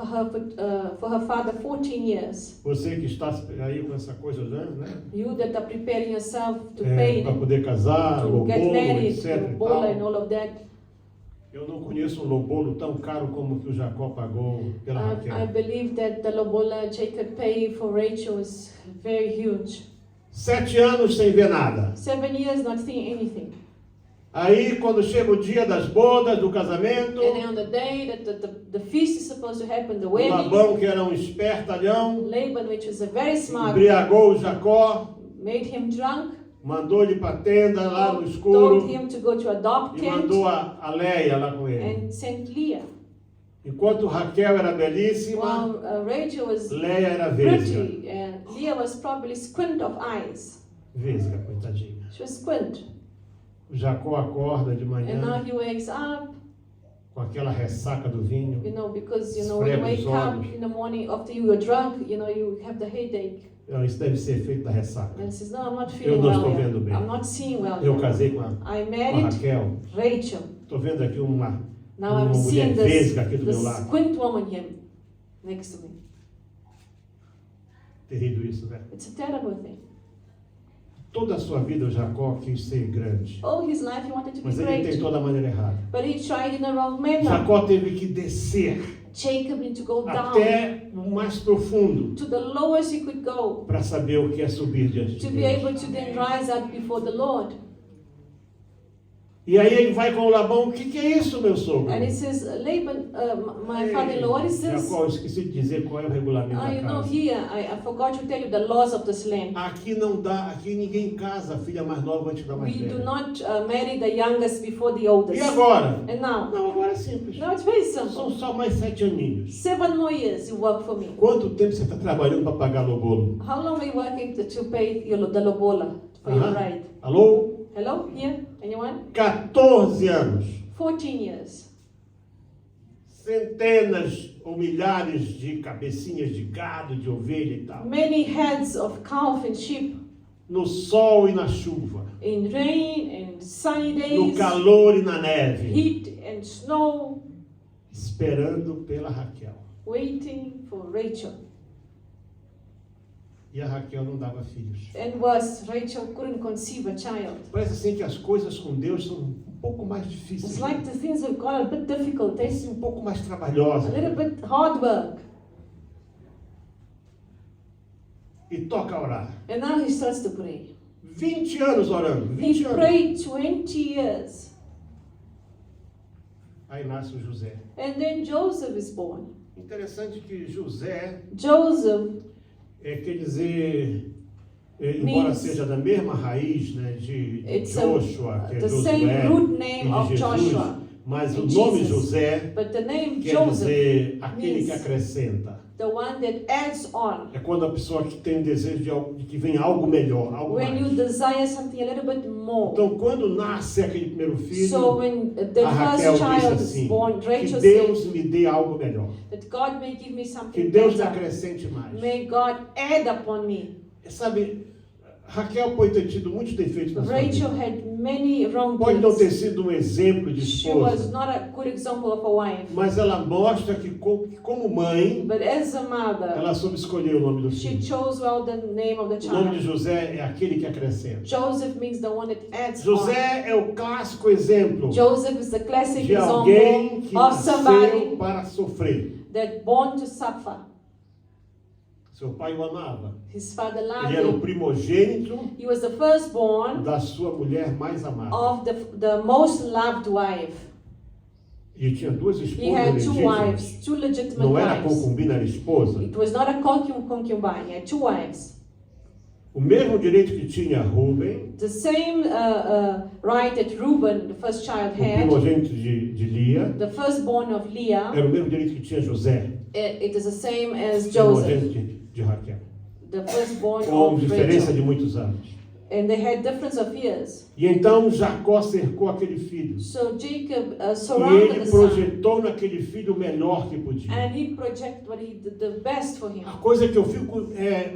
her father 14 years. Você que está aí com essa coisa já, né? You that are preparing yourself to pay, Para poder casar, to lobolo, get married, etc. to e bola and tal. all of that. Eu não conheço um lobolo tão caro como o que o Jacó pagou pela I Raquel. believe that the lobola Jacob paid for Rachel is very huge. 7 anos sem ver nada. 7 years not seeing anything. Aí, quando chega o dia das bodas, do casamento, And then on the day that the feast is supposed to happen, the o wedding, Labão, que era um espertalhão, Laban, which was a very smart, embriagou o Jacó, made him drunk, mandou ele para a tenda lá no told escuro him to go to a dark e tent, mandou a Leia lá com ele. and sent Leah. Enquanto Raquel era belíssima, While Rachel was Leia era vesga. pretty, and Leah was probably squint of eyes. Vesga, coitadinha. She was squint. Jacó acorda de And now manhã he wakes up, com aquela ressaca do vinho. because, when you wake up in the morning after you were drunk, you have the headache. Isso deve ser efeito da ressaca. And he says, no, I'm not Eu feeling não well estou yet. vendo bem. I'm not seeing well Eu yet. casei com a I married Raquel. Rachel. Estou vendo aqui uma Now I'm mulher seeing this, vesga aqui do meu this lado. squint woman here next to me. Terrível isso, né? It's a terrible thing. Toda a sua vida o Jacó quis ser grande. All his life he wanted to be Mas ele great, tentou da maneira errada. but he tried in the wrong manner. Jacó teve que descer Jacob need to go down até o mais profundo to the lowest he could go para saber o que é subir diante de to be Deus. able to then rise up before the Lord. E aí ele vai com o Labão, o que é isso, meu sogro? And he says, Laban, my father-in-law, what is this? Jacó, eu esqueci de dizer qual é o regulamento da casa. Here, I forgot to tell you the laws of this land. Aqui não dá, aqui ninguém casa a filha mais nova antes da mais We do velha. not marry the youngest before the oldest. E agora? And now? Não, agora é simples. Now it's very simple. São só mais 7 aninhos. 7 more years you work for me. Quanto tempo você está trabalhando para pagar o bolo? How long are you working to pay the lobola for your bride? Alô? Hello? Here? Anyone? 14 anos. 14 years. Centenas ou milhares de cabecinhas de gado, de ovelha e tal. Many heads of calf and sheep No sol e na chuva. in rain and sunny No days, calor e na neve. heat and snow, Esperando pela Raquel. waiting for Rachel. E a Raquel não dava filhos. And worse, Rachel couldn't conceive a child. Parece assim que as coisas com Deus são um pouco mais difíceis. It's like the things with God are a bit difficult, eh? Parece um pouco mais A trabalhosas. little bit hard work. E toca a orar. And now he starts to pray. 20 anos orando. 20 He anos. prayed 20 years. Aí nasce o José. And then Joseph is born. Interessante que José, Joseph quer dizer, embora Means- seja da mesma raiz, né, de It's Joshua, que é the Josué, same root e name de of Jesus, Joshua. mas o and nome Jesus. José But the name quer Joseph, dizer aquele means- que acrescenta. the one that adds on. É quando a pessoa que tem desejo de, algo, de que venha algo melhor, algo When you mais. desire something a little bit more. Então, quando nasce aquele primeiro filho, So when the a Raquel first diz child assim, is born, que Rachel Deus said me dê algo melhor. that God may give me Que something Deus me better. acrescente mais. May God add upon me. Sabe, Raquel pode ter tido muitos defeitos na sua Rachel vida. had many wrong Pode não ter things. sido um exemplo de She was esposa, not a good example of a wife. mas ela mostra que como mãe, But as a mother, ela soube escolher o nome do she filho. chose well the name of the O nome de child. José é aquele que acrescenta. Joseph means the one that adds José é o clássico exemplo on. Joseph is the classic de alguém example que of nasceu somebody para sofrer. that born to suffer. Seu pai o amava. His father loved Ele era o him. primogênito He was the firstborn da sua mulher mais amada. of the most loved wife. E tinha duas He esposas had two legítimas. wives, two legitimate Não era wives. concubina, era esposa. It was not a concubine. He had two wives. O mesmo direito que tinha Rubem, The same right that Reuben, the first child, o had, primogênito de Lia, the firstborn of Leah, era o mesmo direito que tinha José, it is the same as Joseph, primogênito de Raquel. the firstborn Com of diferença Rachel. de muitos anos. And they had difference of years. E então Jacó cercou aquele filho. So Jacob E surrounded ele the son, projetou naquele filho o melhor que podia. and he projected what he did the best for him. A coisa que eu fico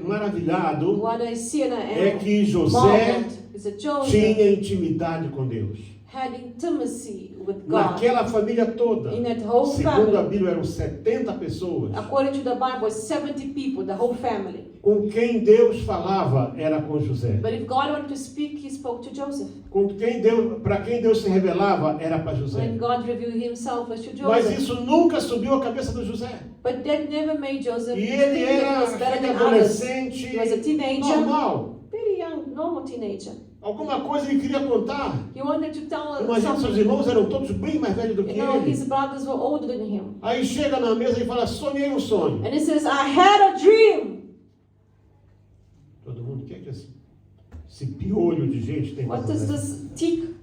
maravilhado What I see and I é am que José marveled is that Joseph tinha intimidade com Deus. had intimacy with God. Naquela família toda, In that whole segundo a family, Bíblia, eram 70 pessoas. according to the Bible, 70 people, the whole family. Com quem Deus falava era com José. But if God wanted to speak, he spoke to Joseph. Para quem Deus se revelava era para José. When God revealed himself was to Mas Joseph. isso nunca subiu a cabeça do José. But that never made Joseph E think ele that he era was better aquele than others. adolescente He was a teenager, normal. very young, normal teenager. Alguma coisa ele queria contar. He wanted to tell Imagina, seus something. irmãos eram todos bem mais velhos do que ele. His brothers were older than him. Aí chega na mesa e fala, sonhei um sonho. And he says, I had a dream. Todo mundo quer que esse piolho de gente tem para What does fazer. this tick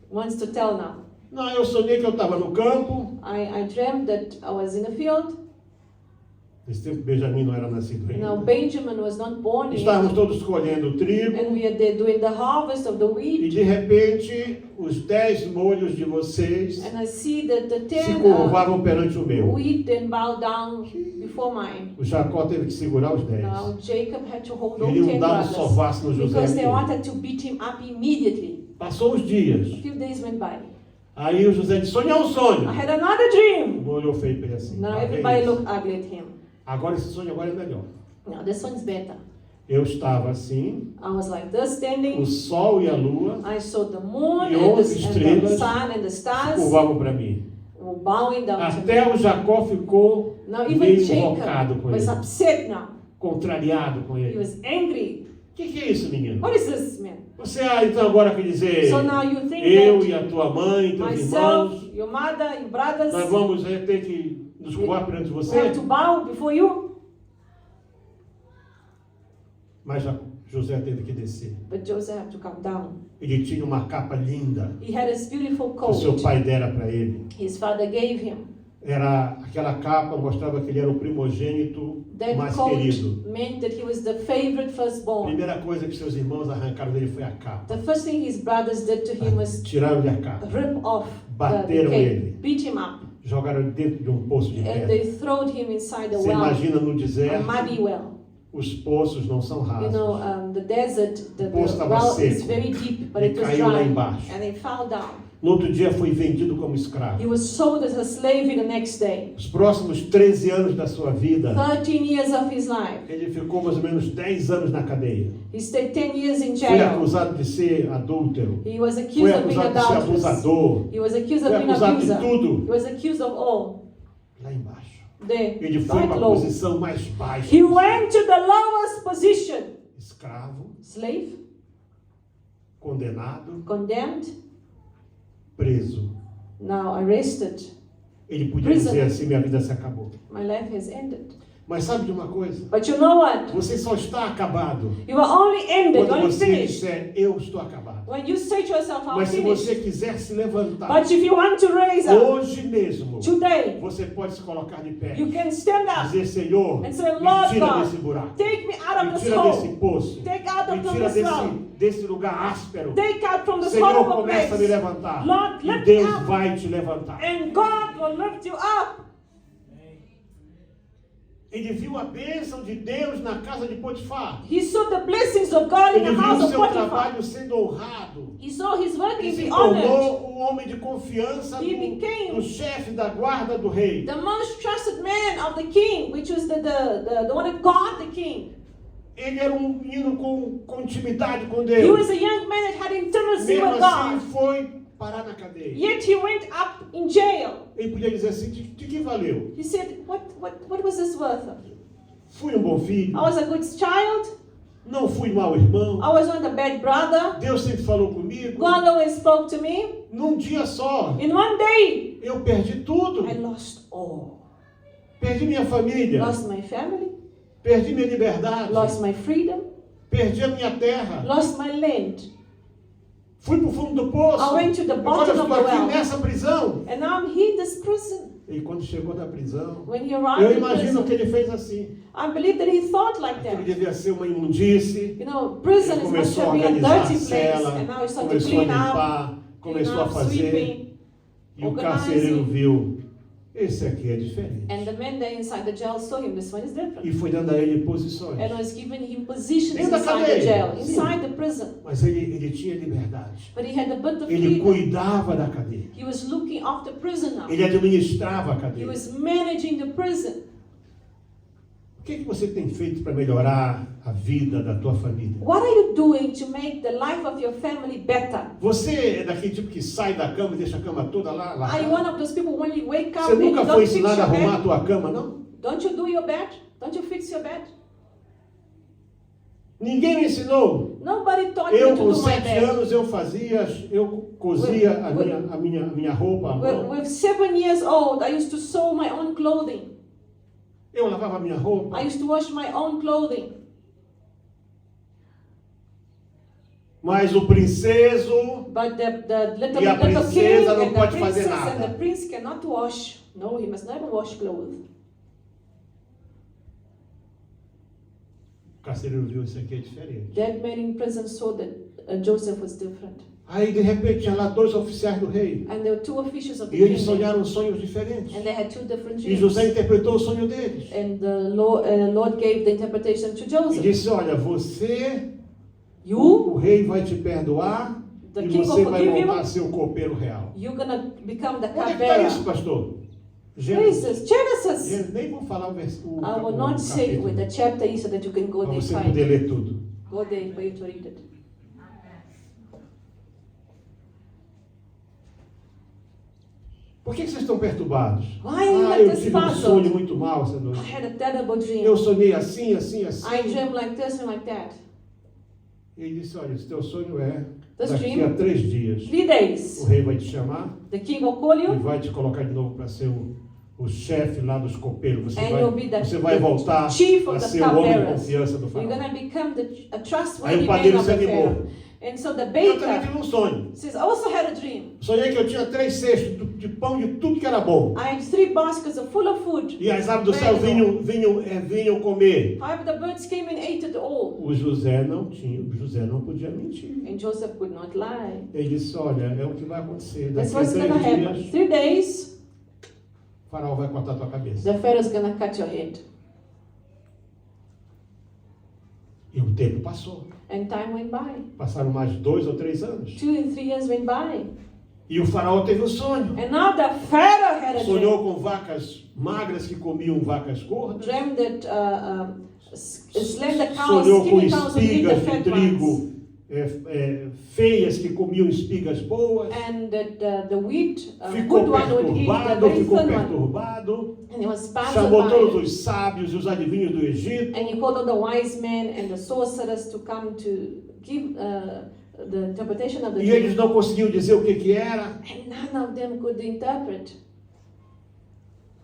wants to tell now? Não, eu sonhei que eu estava no campo. I dreamt that I was in a field. Nesse tempo Benjamim não era nascido Now ainda. Benjamin was not born yet. Estávamos todos colhendo o trigo. And we are there doing the harvest of the E wheat. de repente, os 10 molhos de vocês And I see that the se 10 curvavam perante o meu. wheat then bow down before mine. O Jacó teve que segurar os 10. Now Jacob had to hold on Queriam 10 dar um brothers sovaço no José. because they wanted to beat him up immediately. Passou os dias. A few days went by. Aí o José disse, sonhei um sonho. I had another dream. Olhou feio para ele assim. Now "Ah, é everybody isso. looked ugly at him. Agora esse sonho agora é melhor. Now this one's better. Eu estava assim, I was like this standing. o sol e a lua I saw the moon E and 11 the estrelas sun and the se stars curvavam para mim. were bowing down to Até me. o Jacó ficou Now even meio Jacob invocado com was ele, upset now. contrariado com He ele. was angry. O que é isso, menino? What is this, man? Você então agora quer dizer, So now you think eu that e a tua mãe, teus myself, irmãos, your mother, your brothers nós vamos ter que nos curvar perante have você? to bow before you? Mas José teve que descer. But Joseph had to come down. Ele tinha uma capa linda He had this beautiful que o seu coat pai dera para ele. his father gave him. Era aquela capa mostrava que ele era o primogênito That mais coat querido. meant that he was the favorite A firstborn. primeira coisa que seus irmãos arrancaram dele foi a capa. The first thing his brothers did to him was Tiraram-lhe a capa, rip off the Bateram cape, ele. beat him up, jogaram dentro de um poço de and pedra. they throwed him inside a Você well, imagina no a deserto, muddy well. os poços não são You rasos. know, the desert, the poço estava well is seco. very deep, but E it was caiu lá dry, embaixo. and they fell down. No outro dia foi vendido como escravo. He was sold as a slave the next day. Os próximos 13 anos da sua vida, 13 years of his life. ele ficou mais ou menos 10 anos na cadeia. He stayed 10 years in Foi jail. acusado de ser adúltero. He was Foi accused of being acusado de ser adulterous. abusador. He was accused Foi of being acusado de abuser. He tudo. was accused of all. Lá embaixo. There, Ele foi right para a low. posição mais baixa. He went to the lowest position. Escravo, Slave, condenado, condemned, preso. now arrested. Ele podia Prisoner. dizer assim, minha vida se acabou. My life has ended. Mas sabe de uma coisa? But you know what? Você só está acabado You are only ended, quando only você finished. disser, eu estou acabado. When you say to yourself, I'm Mas se finished. você quiser se levantar, But if you want to raise up hoje mesmo, today, você pode se colocar de pé. you can stand up. Dizer, Senhor, And say, me Lord tira God, desse buraco. Take me out of Me this tira desse hole. poço. Take out Me of tira this hole. desse lugar áspero. Take out from this Senhor, horrible começa a me place. levantar. Lord, E lift me Deus up. vai te levantar. And God will lift you up. Ele viu a bênção de Deus na casa de Potifar. He saw the blessings of God in Ele the viu house o of seu Potiphar. trabalho sendo honrado. He saw his working Ele se be honored. tornou o homem de confiança He became do chefe da guarda do rei. the most trusted man of the king, which was the one that guarded the king. Ele era um menino com intimidade com He Deus. was a young man that had intimacy Mesmo with assim, God. foi parar na cadeia. Yet he went up in jail. Ele podia dizer assim, de que valeu? He said, what was this worth of? Fui um bom filho, I was a good child. não fui mau irmão. I was not a bad brother. Deus sempre falou comigo. God always spoke to me. Num dia só, In one day, eu perdi tudo. I lost all. Perdi minha família, Lost my family, perdi minha liberdade, lost my freedom, perdi a minha terra. lost my land. Fui pro fundo do poço. I went to the Agora eu bottom of estou the aqui well. nessa prisão. And now I'm here in this prison. E quando chegou da prisão, When he eu arrived in imagino que prison, ele fez assim. I believe that he thought like Aquilo that. devia ser uma imundície. You know, prison Ele is começou a supposed to be a organizar a dirty place. cela, And now he started to começou a clean up, limpar, começou a fazer. sweeping. E o organizing. carcereiro viu, esse aqui é diferente. And the man there inside the jail saw him. This one is different. E foi dando a ele posições. And was giving him positions Dentro da inside the cadeia. jail, Sim. inside the prison. Mas ele tinha liberdade. But he had a bit of Ele freedom. cuidava da cadeia. He was looking after prison now. Ele administrava a He cadeia. was managing the prison. O que você tem feito para melhorar a vida da tua família? What are you doing to make the life of your family better? Você é daquele tipo que sai da cama e deixa a cama toda lá? Are you one of those people when you wake up Você and you nunca foi don't fix ensinado a your arrumar a bed? tua cama, não? Don't you do your bed? Don't you fix your bed? Ninguém me ensinou. Nobody taught me Eu, to com do my 7 bed. anos, eu cozia a minha roupa à mão. With 7 years old, I used to sew my own clothing. Eu lavava a minha roupa. I used to wash my own clothing. Mas o princeso But the little, E a little king princesa não and the pode fazer princess nada. and the prince cannot wash. No, he must never wash clothes. O carcereiro viu isso aqui é diferente. That man in prison saw that Joseph was different. Aí de repente tinha lá 2 oficiais do rei. And there were 2 officials of the E eles kingdom. sonharam sonhos diferentes. And they had 2 different E José dreams. interpretou o sonho deles. And the Lord gave the interpretation to E Joseph. disse, olha, você, You, o rei vai te perdoar the e king você will vai forgive you. voltar a ser o copeiro real. You're gonna become the Onde é que está cupbearer. isso, pastor? Genesis. Gênesis. Nem vou falar o versículo. I will not say with the chapter so that you can go Para there você and poder find. ler tudo. Go there for you to read it. Por que vocês estão perturbados? Why are you Eu like this tive um puzzled? sonho muito mal essa I noite. had a terrible dream. Eu sonhei assim, assim, assim. I dreamed like this and like that. E ele disse, olha, esse teu sonho é This daqui dream, a 3 dias. 3 days. O rei vai te chamar The king will call e you vai te colocar de novo para ser o chefe lá dos copeiros. Você and you'll be você vai voltar chief a of the ser o homem de cupbearers. confiança do You're faraó. gonna become a Aí trustworthy o man padeiro of se the animou. Pharaoh. And so the Eu também baker tive um sonho. says, I also had a dream. Sonhei que eu tinha 3 cestos de pão de tudo que era bom. I had 3 baskets of full of food. E as aves do céu vinham comer. However, the birds came and ate it all. O José não podia mentir. And Joseph could not lie. Ele disse, olha, é o que vai acontecer. That's Daqui a what's 3 gonna happen. dias, 3 days, o faraó vai cortar a tua cabeça. the Pharaoh's gonna cut your head. E o tempo passou. And time went by. Passaram mais 2 ou 3 anos. 2 and 3 years went by. E o faraó teve um sonho. And now the Pharaoh had a Sonhou dream. com vacas magras que comiam vacas gordas. Dreamed that slender cows, Sonhou com skinny cows would eat the espigas de fat ones. trigo feias que comiam espigas boas. And that the wheat, Ficou good one would eat the perturbado, very ficou thin one. perturbado. And he was puzzled Chamou by todos it. os sábios e os adivinhos do Egito. And he called all the wise men and the sorcerers to come to give the interpretation of the E eles dream. não conseguiam dizer o que era. And none of them could interpret.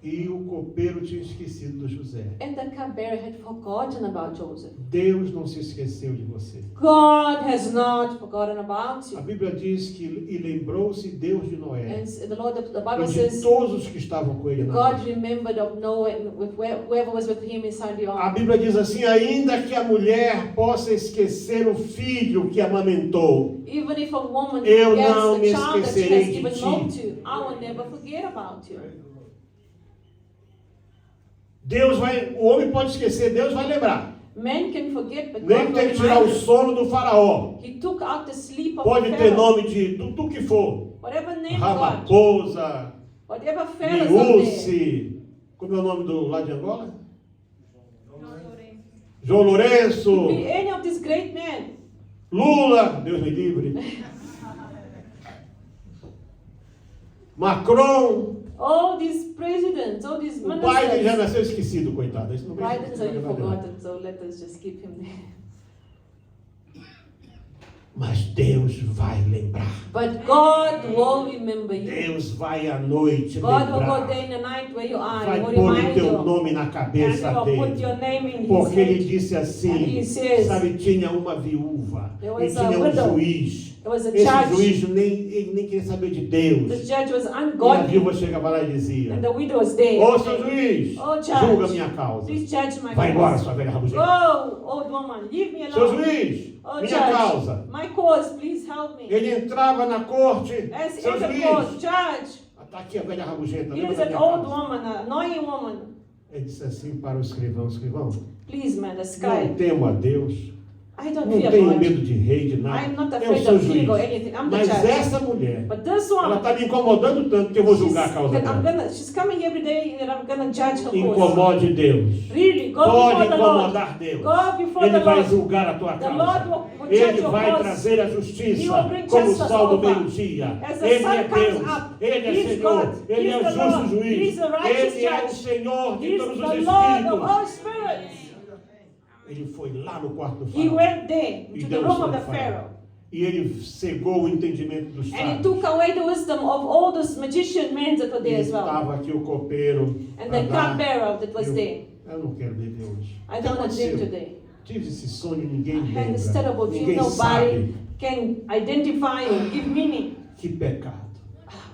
E o copeiro tinha esquecido do José. And the cupbearer had forgotten about Joseph. Deus não se esqueceu de você. God has not forgotten about A you. Bíblia diz que e lembrou-se Deus de Noé And the Bible e de says todos os que estavam com ele na God arca. remembered of Noah and with whoever was with him inside the A ark. Bíblia diz assim, ainda que a mulher possa esquecer o filho que amamentou, Even if a woman Eu forgets não the me child that she esquecerei has de given ti. birth to, I will never forget about you. o homem pode esquecer, Deus vai lembrar. Man can forget, but Nem God tem will que tirar o remind you. sono do faraó. He took out the sleep of Pode the ter Pharaoh. nome de tudo que for. Whatever name God, Raposa, whatever Pharaoh's up there. Niuce, como é o nome do lá de Angola? João Lourenço, Be any of these great men. Lula, Deus me livre. Macron, All these presidents, all these o Biden já ministers. nasceu esquecido, coitado. Isso não vem- Biden's already forgotten, so let us just keep him there. Mas Deus vai lembrar. But God will remember you. Deus vai à noite God will go lembrar. there in the night where you are. Vai He will pôr o remind teu you. nome na And cabeça He will put dele. your name in His Porque ele head. disse And assim, he says, sabe, tinha uma viúva There e was a tinha um widow. juiz. There was a Esse judge. juiz ele nem queria saber de Deus. The judge was E a ungodly. viúva chegava lá e dizia, And the widow was there. ô seu juiz, Oh, judge. julga minha causa. Please judge my Vai embora, cause. sua velha rabugenta. Go, old woman, leave me Seu alone. juiz, Oh, minha judge, causa. my cause, please help me. Ele entrava na corte, As seu in the juiz, court, judge, tá aqui a velha rabugenta, here lembra is da an minha old causa? woman, an annoying woman. Ele disse assim para o escrivão, Please, man, the não sky. temo a Deus, I don't não fear tenho God. medo de rei, de nada. I'm not Eu afraid sou of king juiz. or anything. I'm the Mas judge. essa mulher, But this ela woman, está me incomodando tanto que eu vou julgar a causa dela. she's coming every day and I'm gonna judge her cause. Incomode Deus. Really, go Pode before the Lord. incomodar Deus. Go before Ele the vai Lord. julgar a tua The Lord causa. will judge Ele your vai cause. trazer a He justiça will bring como o justice sol do over. meio-dia. As the Ele sun é comes Deus. up, Ele é He's Senhor. God. Ele He's é o the justo Lord. juiz. He's the righteous Ele é o judge. Senhor de He's todos the os Lord of espíritos. all spirits. Ele foi lá no quarto do He faraó. went there E into the deu room som of the do faraó. Pharaoh. E ele cegou o entendimento dos And he sábios. took away the wisdom of all those magician men that were E there as well. estava aqui o copeiro. And pra the dar- cupbearer that was eu, there. eu não quero beber hoje. I O que don't want to drink aconteceu? today. Tive esse sonho, ninguém I had this terrible lembra. dream. Ninguém Nobody sabe. can identify or give meaning. Que pecado.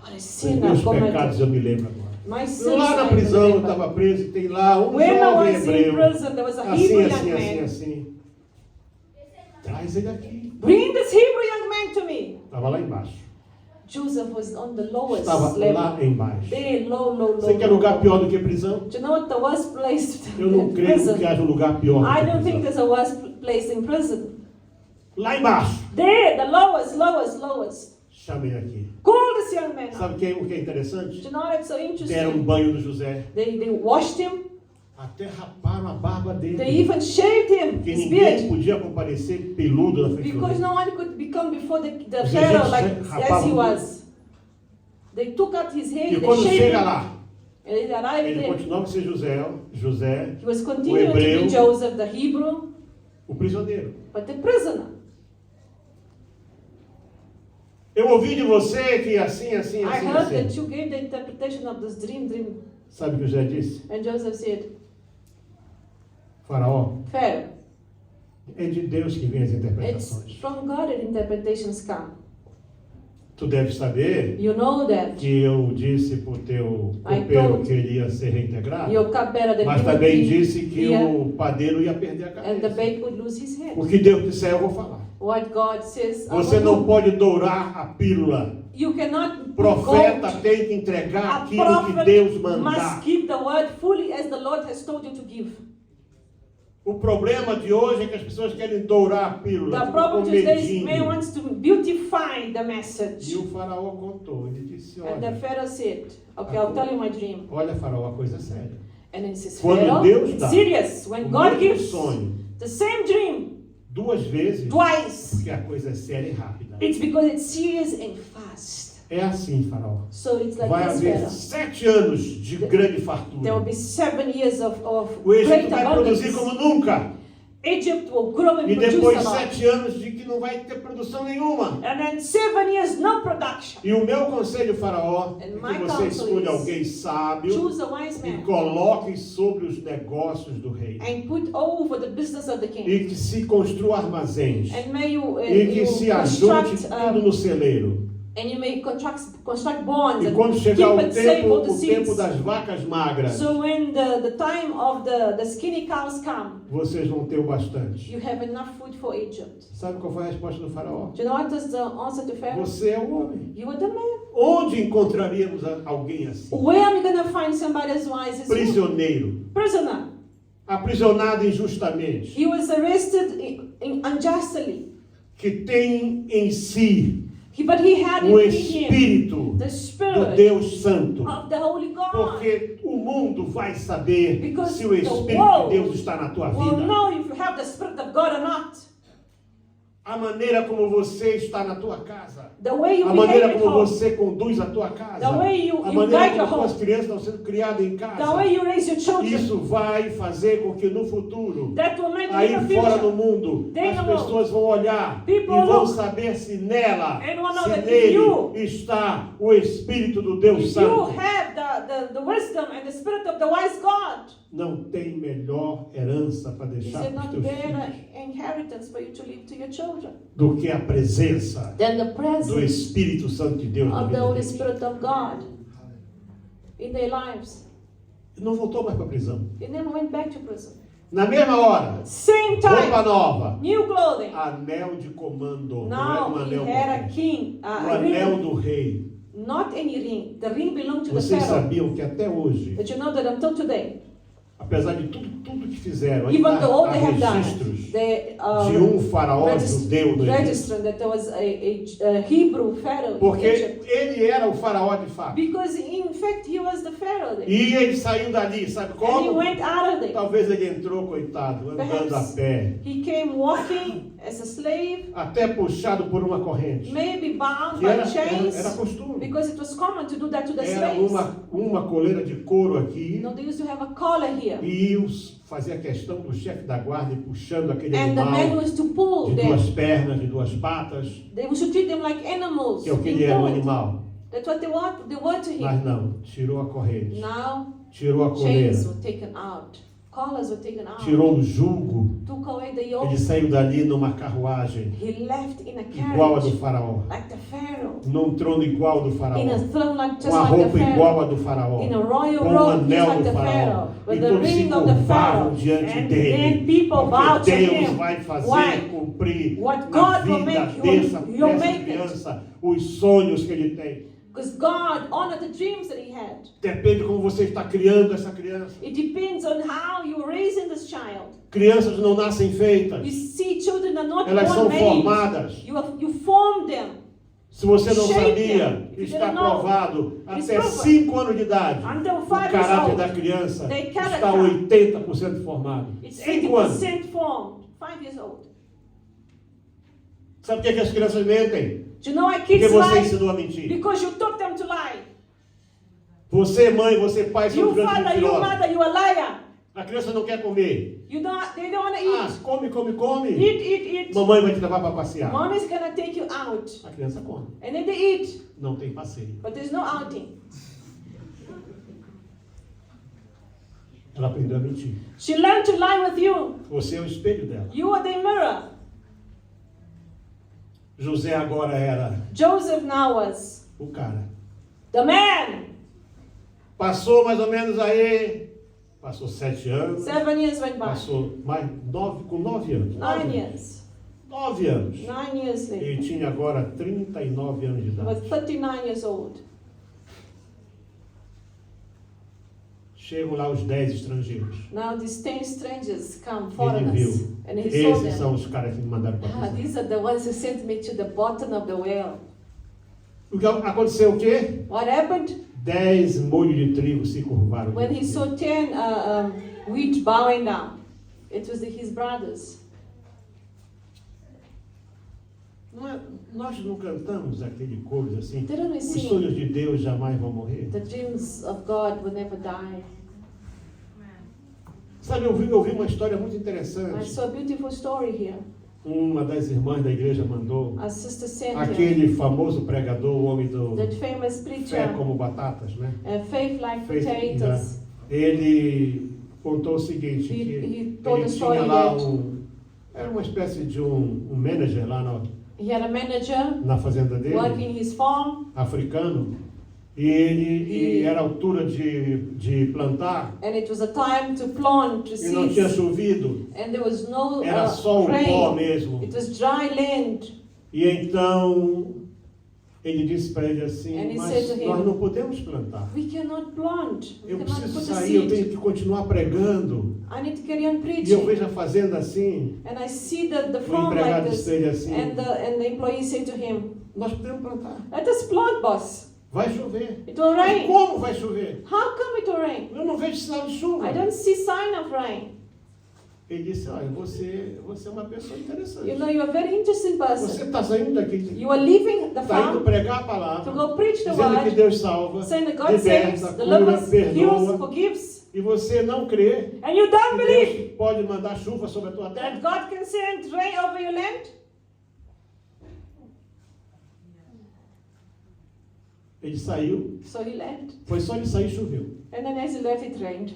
What a Os sin meus I've committed. pecados eu me lembro agora. My sins Lá na I prisão eu remember. estava preso e tem lá um When I jovem was in hebreu. prison, there was a Assim, Hebrew assim, young assim, man. assim. Traz ele aqui. Bring this Hebrew young man to me. Estava lá embaixo. Joseph was on the lowest Estava level. lá embaixo. Very low. Você quer lugar pior do que prisão? Do you know what the worst place Eu não in creio prison? que haja um lugar pior do I que don't think prisão. there's a worse place in prison. Lá embaixo. There, the lowest. Chamei aqui. Call this young man up. Sabe o que é interessante? Do you know what's so Deram um interesting? banho no José. They washed him. Até raparam a barba They dele. even shaved him, Porque his ninguém beard. podia comparecer peludo na frente do Because rei. no one could become before the Os Pharaoh like egípcios as he rapavam was. They took out his hair, E they quando shaved chega him. lá, And he arrived ele there. continuava a ser José, He was continuing to hebreu. be Joseph, the Hebrew, o prisioneiro. but the prisoner. Eu ouvi de você que assim, assim, I assim, heard that assim. you gave the interpretation of this dream. Sabe o que José disse? And Joseph said, Faraó, Pharaoh, é de Deus que vem as it's interpretações. from God that interpretations come. Tu deves saber You know that que eu disse pro teu I copeiro told que ele ia ser reintegrado, your cupbearer that mas he would também be disse que here o padeiro ia perder a and the cabeça. babe would lose his head. O que Deus disser eu vou falar. What God says, I Você will não do. pode dourar a pílula. You cannot Profeta go. tem que entregar A aquilo que prophet Deus must mandar. give the word fully as the Lord has told you to give. O problema de hoje é que as pessoas querem dourar a pílula. The ficam problem com today is medinho. man wants to beautify the message. E o faraó contou, ele disse, And the olha, Pharaoh said, okay, I'll tell you my dream. olha faraó, a coisa é séria. And then he says, Quando Pharaoh, Deus it's dá serious. When o God mesmo gives sonho the same dream 2 vezes, twice, porque a coisa é séria e rápida. it's because it's serious and fast. É assim, faraó. So it's like Vai this, haver Pharaoh. 7 anos de grande There will fartura. be 7 years of O Egito great vai produzir abundance. como nunca. Egypt will grow and E produce depois a lot. 7 anos de que não vai ter produção nenhuma. And then 7 years, no production. E o meu conselho, faraó, é And que my você counsel escolha is alguém sábio Choose a wise e man coloque sobre os negócios do rei. and put over the business of the king. E que se construa armazéns. And may you, E que se ajunte construct, tudo no celeiro. and you may construct bonds E and quando keep chegar o it safe tempo, all the o tempo seeds. das vacas magras, So when the time of the skinny cows come, vocês vão ter o bastante. you have enough food for Egypt. Sabe qual foi a resposta do faraó? Do you know what was the answer to Pharaoh? Você é o homem. You are the man. Onde encontraríamos alguém assim? Where am I going to find somebody as wise as you? Prisioneiro, Prisoner. aprisionado injustamente, He was arrested unjustly. que tem em si But he had o in him Espírito the do spirit Deus Santo. of the Holy God. Porque o mundo vai saber Because se o the Espírito de world Deus está na tua Will vida. know if you have the spirit of God or not. A maneira como você está na tua casa. The way you A behave maneira at como home. você conduz a tua casa. The way you A guide maneira your como home. as crianças estão sendo criadas em The casa. way you raise your children. Isso vai fazer com que no futuro, That will make aí in the fora no future. mundo, They as know. pessoas vão olhar e People vão look. saber se nela, And will know se that if nele you- está o Espírito do Deus If you Santo. have the wisdom and the spirit of the wise God, Não tem melhor herança para is deixar there para os not teus better filhos inheritance for you to leave to your children do que a presença than the do presence Espírito Santo de Deus na of the vida Holy deles. Spirit of God in their lives? Não voltou mais para a prisão. They never went back to prison. Na mesma hora, Same roupa time, nova, new clothing. anel de comando, não é Now um he anel had a qualquer. king, O a anel ring, do rei. not any ring. The ring belonged to the Vocês Pharaoh. sabiam que até hoje, But you know that until today, apesar de tudo que fizeram, even ainda though all há they have done, registros they de um faraó judeu no Egito. registered that there was a Hebrew Pharaoh in Porque Egypt. ele era o faraó de fato. Because in fact he was the Pharaoh there. E ele saiu dali, sabe And he como? went out of there. Talvez ele entrou, coitado, andando a Perhaps pé, he came walking as a slave, até puxado por uma corrente. maybe bound Que by era chains, costume. because it was common to do that to the Era slaves. uma coleira de couro aqui. You know, they used to have a collar here. E fazia questão do chefe da guarda ir puxando aquele And the man animal was to pull de them. duas pernas, de duas patas, They should treat them like animals. que é o que being ele era, um pulled. animal. That's what they were to him. Mas não, tirou a corrente, Now tirou a coleira. chains were taken out, collars were taken out, tirou o jugo, took away the yoke. ele saiu dali numa carruagem He left in a igual a do carriage faraó, like the Pharaoh, num trono igual ao do faraó, in a throne like just uma like the roupa igual Pharaoh, à do faraó, in a royal com o robe just anel like do the faraó, Pharaoh, e with the todos se ring of the curvavam Pharaoh. diante And dele, then people bow porque to Deus him. vai fazer Why? cumprir What na God will vida make, dessa you'll make it. criança os sonhos que ele tem. Because God honored the dreams that he had. Depende de como você está criando essa criança. It depends on how you're raising this child. Crianças não nascem feitas, You see, children are not elas são born made. formadas. You form them. Se você não Shape sabia, them. If you está don't know, provado it's até proven. 5 anos de idade. Until O 5 years caráter old, da criança their está character 80% formado. it's 5 anos. 80% formed. 5 years old. Sabe por que as crianças mentem? Do you know why Porque kids você lie? ensinou a mentir. Because you taught them to lie. Você, mãe, você, pai, são You os grandes father, you mentirosos. mother, you a liar. A criança não quer comer. They don't want to Ah, eat. come, come, come. Eat. Mamãe vai te levar para passear. Mommy's gonna take you out. A criança come. And then they eat. Não tem passeio. But there's no outing. Ela aprendeu a mentir. She learned to lie with you. Você é o espelho dela. You are the mirror. José agora era Joseph now was o cara. the man. Passou mais ou menos aí, passou 7 anos, 7 years went by. passou mais 9, com 9 anos. 9 years. 9 anos. 9 years later. Ele tinha agora 39 anos de He was idade. 39 years old. Chegam lá os 10 estrangeiros. Now these 10 strangers come, Ele foreigners, viu. and he saw Esses them. são os caras que me mandaram para Ah, prisão. these are the ones who sent me to the bottom of the well. O que aconteceu o quê? What happened? 10 molhos de trigo se curvaram. When he saw 10 wheat bowing down, it was his brothers. Nós não cantamos aquele coisa assim. Didn't we Os sing? sonhos de Deus jamais vão morrer. The dreams of God will never die. Sabe, eu vi uma história muito I interessante. saw a beautiful story here. Uma das irmãs da igreja mandou. A sister sent here. Aquele famoso pregador, o homem do That famous Fé preacher, como Batatas, né? Faith Like Faith, Potatoes. Ele contou o seguinte, He que told ele the story tinha lá that- era uma espécie de um manager lá He had a manager na fazenda dele, working his farm, africano, e era a altura de plantar, and it was a time to plant, to e não tinha seed, chovido, and there was no era só o pó rain. mesmo. It was dry land. E então ele disse para ele assim, And he mas said to him, nós não podemos plantar. We cannot plant. We Eu cannot preciso put the sair, eu tenho seed. que continuar pregando. I need to carry on E eu preaching. vejo a fazenda assim, And I see the o farm like empregado this. disse ele assim, And the employee said to him, nós podemos plantar. Let us plant, boss. Vai chover. It will Mas rain. como vai chover? How come it will rain? Eu não vejo sinal de chuva. I don't see sign of rain. Ele disse, olha, você é uma pessoa interessante. You know, you're a very interesting Você person. está saindo daqui, You are leaving the está indo farm pregar a to palavra, go preach the dizendo que word, Deus salva, saying that God liberta, saves, cura, delivers, heals, perdoa, forgives, e você não crê and you don't que believe Deus pode mandar chuva sobre a tua terra. that God can send rain over your land? Ele saiu, So he left. foi só ele sair, choveu. And then as he left, it rained.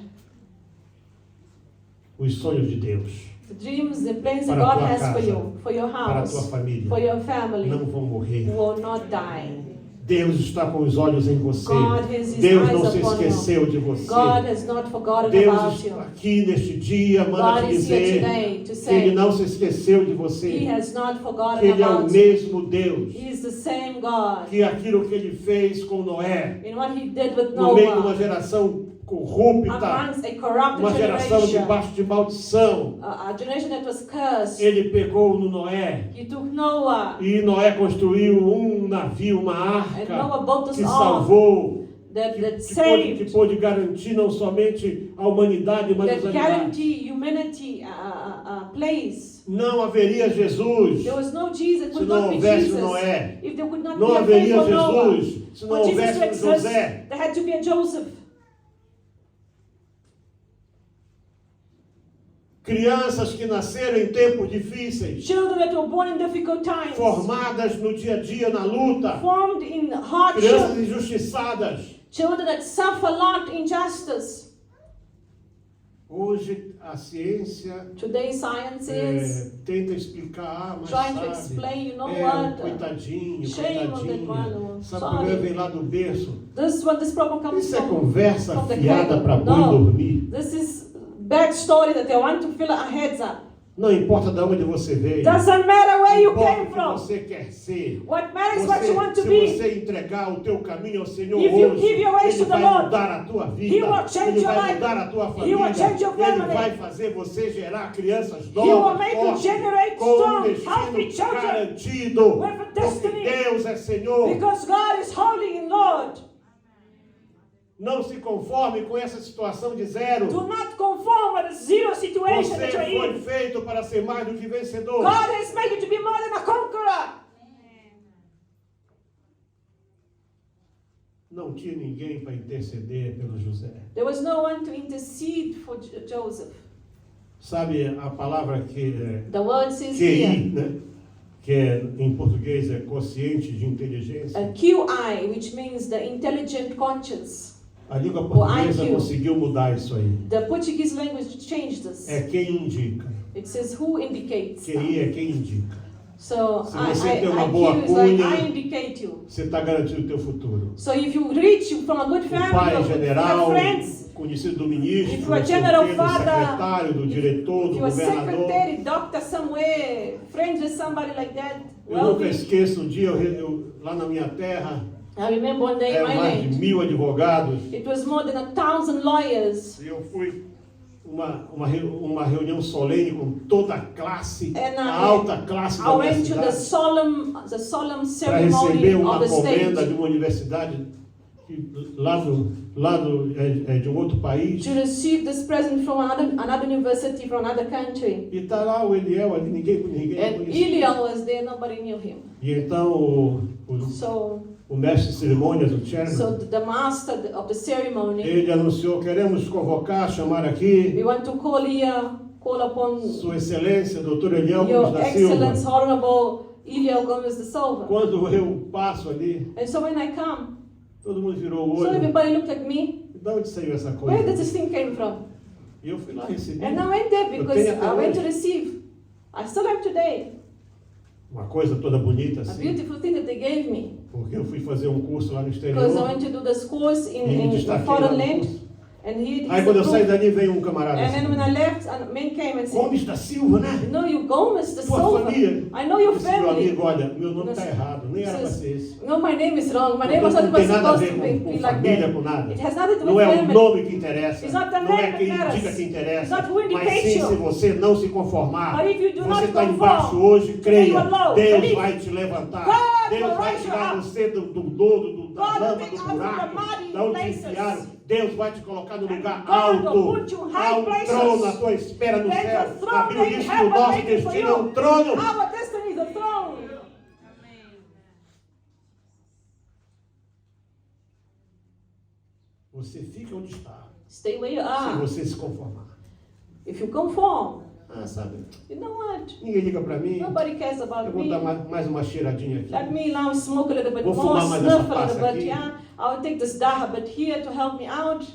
Os sonhos de Deus The dreams, the plans that Para a God tua has for casa, you, for your para a tua house, família for your family, não vão morrer. will not die. Deus está com os olhos em você. God has his Deus eyes não se upon esqueceu de você. God has not forgotten Deus about está you. aqui neste dia, manda God te is here dizer today to que Ele say não se esqueceu de He você. has not Que forgotten Ele é o about you. mesmo Deus. He is the same God. Que aquilo que Ele fez com Noé, In what He did with no meio de uma Noah, geração corrupta, amongst a corrupted uma geração generation, debaixo de maldição, a generation that was cursed, Ele pegou no Noé. He took Noah, E Noé construiu um navio, uma and arca, Noah built us que off salvou, that que saved, pôde garantir não somente a humanidade, mas os that animais. guarantee humanity place. Não haveria Jesus There was no Jesus, se could não not be houvesse Jesus. Noé. If there could not Não be a haveria faithful Noah, Jesus se não for Jesus to houvesse um exist, José. there had to be a Joseph. Crianças que nasceram em tempos difíceis, Children that were born in difficult times, formadas no dia a dia na luta, formed in crianças hardship, injustiçadas. children that suffer a lot injustice. Hoje a ciência Today science is tenta explicar, mas trying to sabe, explain, you know what? coitadinho, Shame on that one. coitadinha. Sabe, o Sorry. problema vem lá do berço. This problem comes Isso é from conversa the fiada cradle. para boi No, dormir. this is bad story that they want to fill our heads up. Não importa de onde você veio. Doesn't matter where you Importa came o que from. você quer ser. What matters is what you want to Se be. você entregar o teu caminho ao Senhor If you hoje, give your ways Ele to the vai Lord, mudar a tua vida. He will change Ele your vai life. mudar a tua He família. will change your Ele family. vai fazer você gerar crianças He will novas, make you fortes, generate com um strong, destino healthy children garantido. with a Porque destiny. Deus é Senhor. Because God is holy and Lord. Não se conforme com essa situação de zero. Do not conform with the zero situation that Você you're foi in. feito para ser mais do que vencedor. God has made you to be more than a conqueror. Não tinha ninguém para interceder pelo José. There was no one to intercede for Joseph. Sabe a palavra que The word says QI, here, né? Que em português é consciente de inteligência. a QI, which means the intelligent conscience. A língua portuguesa IQ. conseguiu mudar isso aí. The Portuguese language changed this. É quem indica. It says who indicates. QI é quem indica. So Se você tem uma boa IQ is like cunha, I indicate you. Você está garantindo o teu futuro. So if you reach from a good O family, pai or good general, friends, conhecido do ministro, If you are não sei o general quê, do father, secretário, do diretor, if do you're a governador. secretary, doctor somewhere, friends with somebody like that, Eu nunca wealthy. esqueço um dia, lá na minha terra, I remember one day in my mais de land, 1000 advogados. it was more than 1,000 lawyers. E eu fui uma reunião solene com toda a classe, And a alta classe I da minha went to the cidade, solemn para ceremony receber uma of the comenda de state uma universidade de um outro país. to receive this present from another university from another country. E está lá o Eliel ali, ninguém And conhecia. Eliel was there, nobody knew him. E então So o mestre de cerimônias, o chairman, the master of the ceremony, ele anunciou: queremos convocar, chamar aqui we want to call here, call upon Sua Excelência, Dr. Eliel Your Gomes da Excellence, Silva. Honorable Eliel Gomes da Silva. Quando eu passo ali, And so when I come, todo mundo virou o so olho. everybody looked at me. De onde saiu essa Where did coisa? this thing came from? E eu fui lá receber. And I went there because Eu tenho até I went to hoje. receive. I still have today. Uma coisa toda bonita A assim. beautiful thing that they gave me. Porque eu fui fazer um curso lá no exterior. Because I went to do this course E me in destaquei a lá foreign no land. curso. And he Aí quando eu saí dali, veio um camarada And assim: then when I left, a man came and said, Gomes da Silva, né? no, you Gomes da Tua Silva. família. I know your Esse meu family. amigo, olha, meu nome está Yes. errado, nem era para Says, ser esse. No, my name is wrong. My name Não was not tem nada a supposed ver to com be like família, that. com nada. It has nothing to do Não with é o family. nome que interessa, It's not the não name é that quem matters. indica que interessa, It's not who mas indicates sim you. se você não se conformar, But if you do você not está conform, embaixo hoje, creia, you are low. Deus Believe. vai te levantar, God Deus will vai raise you tirar up. você do lodo, da God will lama, take do out of the buraco, muddy da onde te places. enfiaram. Deus vai te colocar no lugar God will alto. put you in high Há um places. trono à tua espera no There's céu. a A throne Bíblia in diz que o heaven nosso waiting for destino é you. um trono. Our destiny is a throne. Você fica onde está, Stay where you se are. você se conformar. If you conform, Ah, sabe, you know what? ninguém liga para mim. Nobody cares Eu about vou me. dar mais uma cheiradinha aqui. Let me now smoke a little bit Vou more, fumar mais essa snuff a pasta little bit, aqui. yeah. I'll take this daha bit here to help me out.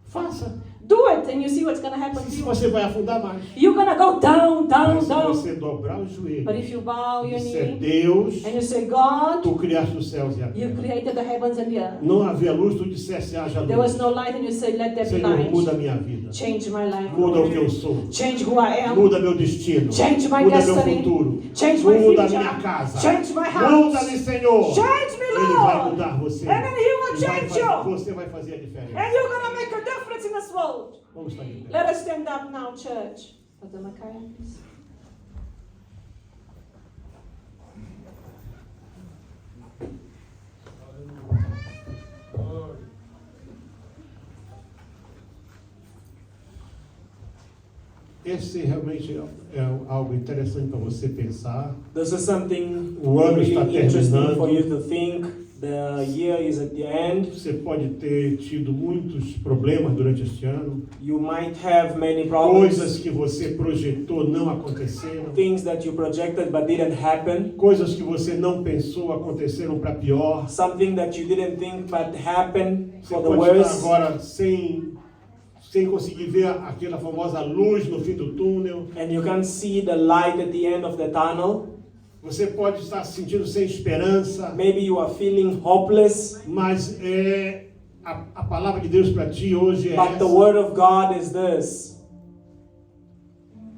Faça. Do it and you see what's going to happen to Se you. você vai afundar mais. You're going to go down, down, Mas se down. você dobrar o But joelho if you bow e your disser: knee Deus, and you say, God, tu criaste os céus e a you terra. created the heavens and the earth. Não havia luz, tu dissesse: haja There was luz. no light and you say, let there be Senhor, muda a light. minha vida. Change my life. Muda o que eu Lord. sou. Change who I am. Muda meu destino. Change my Muda meu destiny. futuro. Change my Muda future. minha casa. Change my Muda-me, house. Senhor. Change me, Ele vai Lord. mudar você. And then He will E vai change fazer- you. Você vai fazer a diferença. And you're going to make a difference in this world. Vamos estar aqui. Let us stand up now, church. Brother Micaiah, please. Esse realmente é algo interessante para você pensar. This is something O ano really está interesting terminando. for you to think. The year is at the end. Você pode ter tido muitos problemas durante este ano. You might have many problems, Coisas que você projetou não aconteceram. things that you projected but didn't happen, Coisas que você não pensou aconteceram para pior. something that you didn't think but happened Você for the pode estar worse. agora sem sem conseguir ver aquela famosa luz no fim do túnel. and you can see the light at the end of the tunnel. Você pode estar se sentindo sem esperança, Maybe you are feeling hopeless, mas a palavra de Deus para ti hoje é but the essa, word of God is this,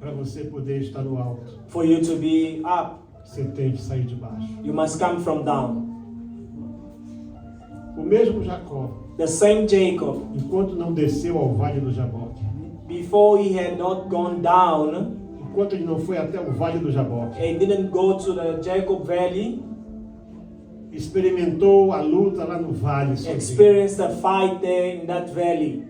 para você poder estar no alto. for you to be up. Você tem que sair de baixo. You must come from down. O mesmo Jacó, The same Jacob, enquanto não desceu ao vale do Jaboque, before he had not gone down, enquanto ele não foi até o vale do Jaboque, he didn't go to the Jacob Valley, experimentou a luta lá no vale sozinho. experienced a fight there in that valley.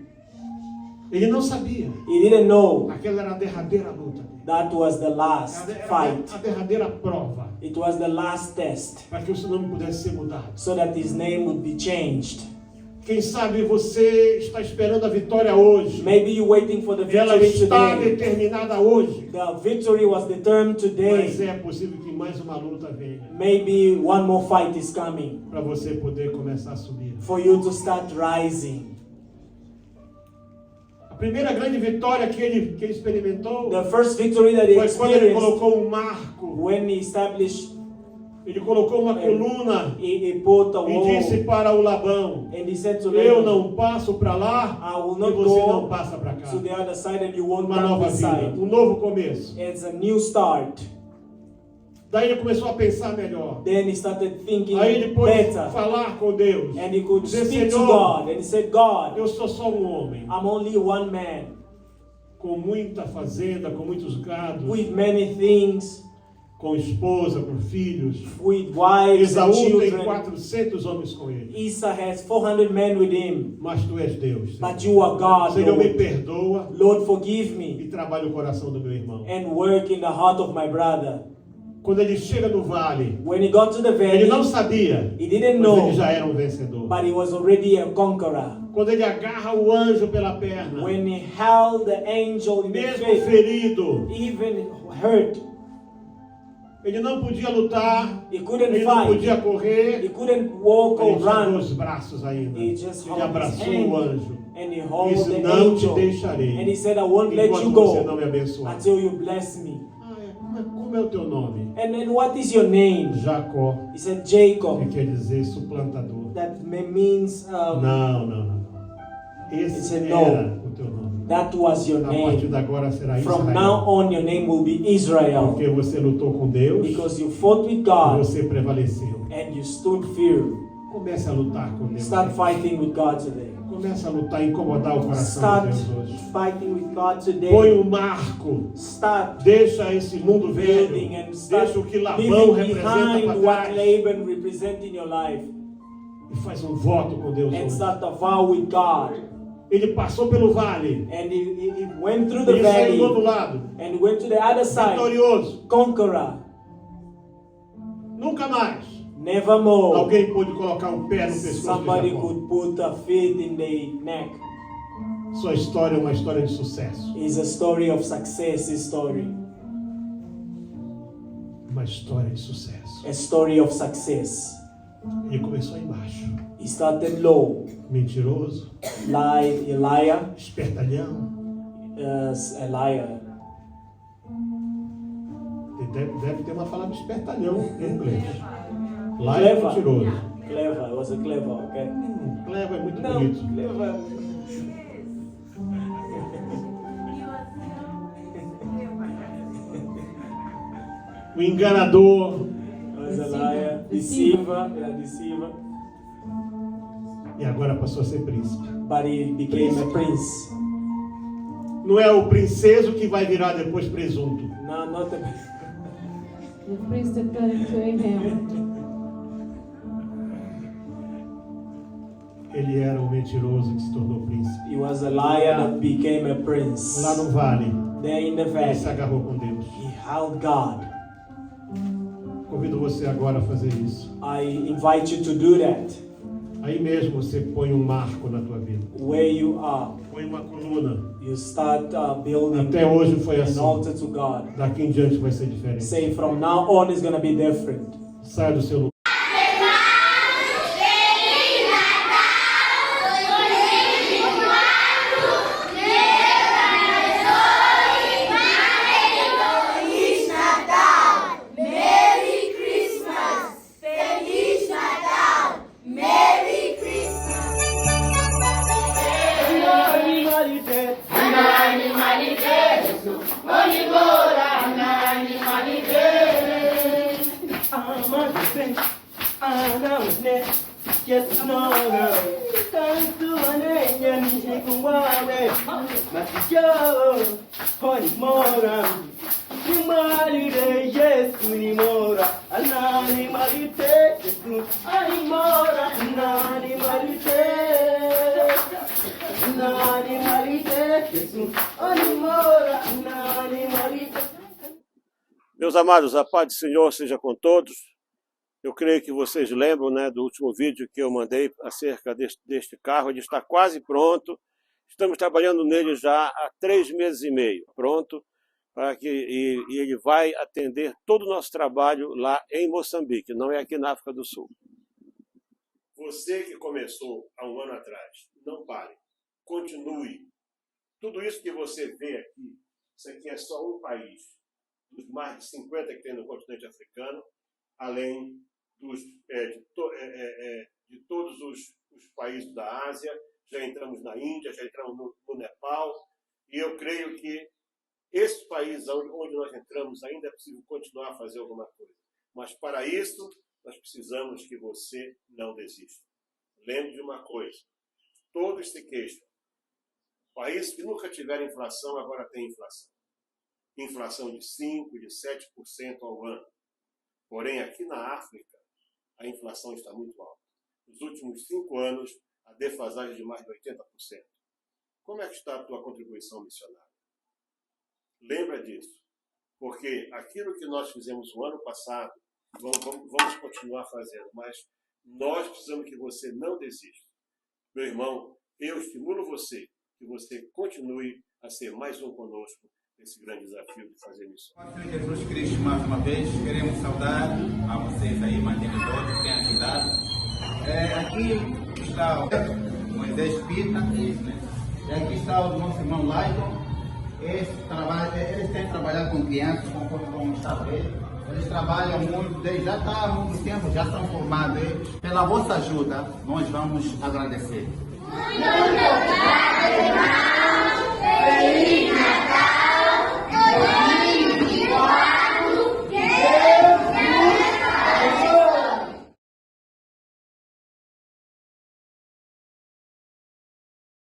Ele não sabia. He didn't know Aquela era a derradeira luta dele. that was the last Era fight. a derradeira prova It was the last test, para que o seu nome pudesse ser mudado. so that his name would be changed. Quem sabe você está esperando a vitória hoje. Maybe you're waiting for the Ela victory está today. determinada hoje. The victory was determined Mas today. é possível que mais uma luta venha Maybe one more fight is coming para você poder começar a subir. for you to start rising. A primeira grande vitória que ele experimentou The first victory that he foi quando ele experienced colocou um marco. when he established, Ele colocou uma coluna he put a e wall, disse para o Labão: and he said to eu Laban, não passo para lá I will e not você go não passa para cá. to the other side and you won't Uma come nova this vida, side. um novo começo. It's a new start. Daí ele começou a pensar melhor. Then he started thinking Aí ele pôde better, falar com Deus. and he could Dizer: speak to Senhor, God, and he said, God, eu sou só um homem, I'm only one man com muita fazenda, com muitos gados, with many things, com esposa, com filhos. with wives and Esaú tem children. 400 homens com ele. Esau has 400 men with him, Mas tu és Deus. but you are God, Senhor, me Lord. perdoa Lord, forgive me e trabalha o coração do meu irmão. and work in the heart of my brother. Quando ele chega no vale, When he got to the ele não valley, sabia, he didn't mas ele know, já era um vencedor. but he was already a conqueror. Quando ele agarra o anjo pela perna, When he held the angel in the mesmo faith, ferido, even hurt, ele não podia lutar, he couldn't ele não fight, podia correr, he couldn't walk or ele esticou run. os braços ainda. He just Ele held his abraçou o hand anjo. and he E held disse: the não te angel, deixarei and he said, I won't let you enquanto você não go me abençoar. until you bless me. Como é o teu nome? And then what is your name? Jacó, He said, que Jacob. quer dizer suplantador. That means Não. Esse He said, era o teu nome. that was your A partir name. de agora será From now Israel. on, your name will be Israel, Porque você lutou com Deus, because you fought with God você prevaleceu. and you stood firm. Comece a lutar com Deus. Start fighting with God today. Comece a lutar e incomodar o coração Start de Deus hoje. fighting with God Põe today. um marco. Start Deixa esse mundo velho. building and start Deixa o que Labão leaving representa behind para what trás. Laban represents in your life, E faz um voto com Deus and hoje. start a vow with God. Ele passou pelo vale. And he went through the Ele saiu do outro valley lado. and went to the other side, Vitorioso. conqueror. Nunca mais Nevermore alguém pôde colocar um pé no pescoço somebody de Jacó. could put a feet in the neck. Sua história é uma história de sucesso. It's a story of success, story. Uma história de sucesso. A story of success. Ele começou embaixo. He started low, Mentiroso, liar, espertalhão. a liar. Deve ter uma palavra espertalhão em inglês. Lá é Clever. mentiroso. Clever, it was a clever, okay? Clever é muito No, bonito. clever. O enganador. He was a liar, deceiver, deceiver. E agora passou a ser príncipe. But he became a prince. Não é o princeso que vai virar depois presunto. No, not a The priest that turned into him. Ele era um mentiroso que se tornou príncipe. He was a liar that became a prince. Lá no vale, There in the ele se valley, agarrou com Deus. he held God. Convido você agora a fazer isso. I invite you to do that Aí mesmo você põe um marco na tua vida. where you are. Põe uma coluna. You start building Até hoje foi an assim. altar to God. Daqui em diante vai ser diferente. Say from now on it's gonna be different. Saia do seu lugar. ne Yesnora Tantu ane Nyani kumwawe Matijo Honi mora Nimali de Yesu ni mora Anani malite Yesu ani mora Anani malite Anani malite Yesu ani mora Anani malite. Meus amados, a paz do Senhor seja com todos. Eu creio que vocês lembram, né, do último vídeo que eu mandei acerca deste carro. Ele está quase pronto. Estamos trabalhando nele já há 3 meses e meio. Pronto, para que e ele vai atender todo o nosso trabalho lá em Moçambique, não é aqui na África do Sul. Você que começou há 1 ano atrás, não pare. Continue. Tudo isso que você vê aqui, isso aqui é só um país dos mais de 50 que tem no continente africano, além de todos os países da Ásia. Já entramos na Índia, já entramos no Nepal, e eu creio que esses países onde nós entramos ainda é possível continuar a fazer alguma coisa. Mas para isso, nós precisamos que você não desista. Lembre de uma coisa, todos se queixam. Países que nunca tiveram inflação, agora tem inflação. Inflação de 5%, de 7% ao ano. Porém, aqui na África, a inflação está muito alta. Nos últimos 5 anos, a defasagem é de mais de 80%. Como é que está a tua contribuição missionária? Lembra disso, porque aquilo que nós fizemos no ano passado, vamos continuar fazendo, mas nós precisamos que você não desista. Meu irmão, eu estimulo você, que você continue a ser mais um conosco nesse grande desafio de fazer missões. Senhor Jesus Cristo, mais uma vez, queremos saudar a vocês aí, mantenedores, que têm ajudado. Aqui está o Moisés Pita, e aqui está o nosso irmão Laito. Eles têm trabalhado com crianças, como está a ver. Eles trabalham muito, já está há muito tempo, já estão formados. Pela vossa ajuda, nós vamos agradecer. Muito obrigado, irmão. Feliz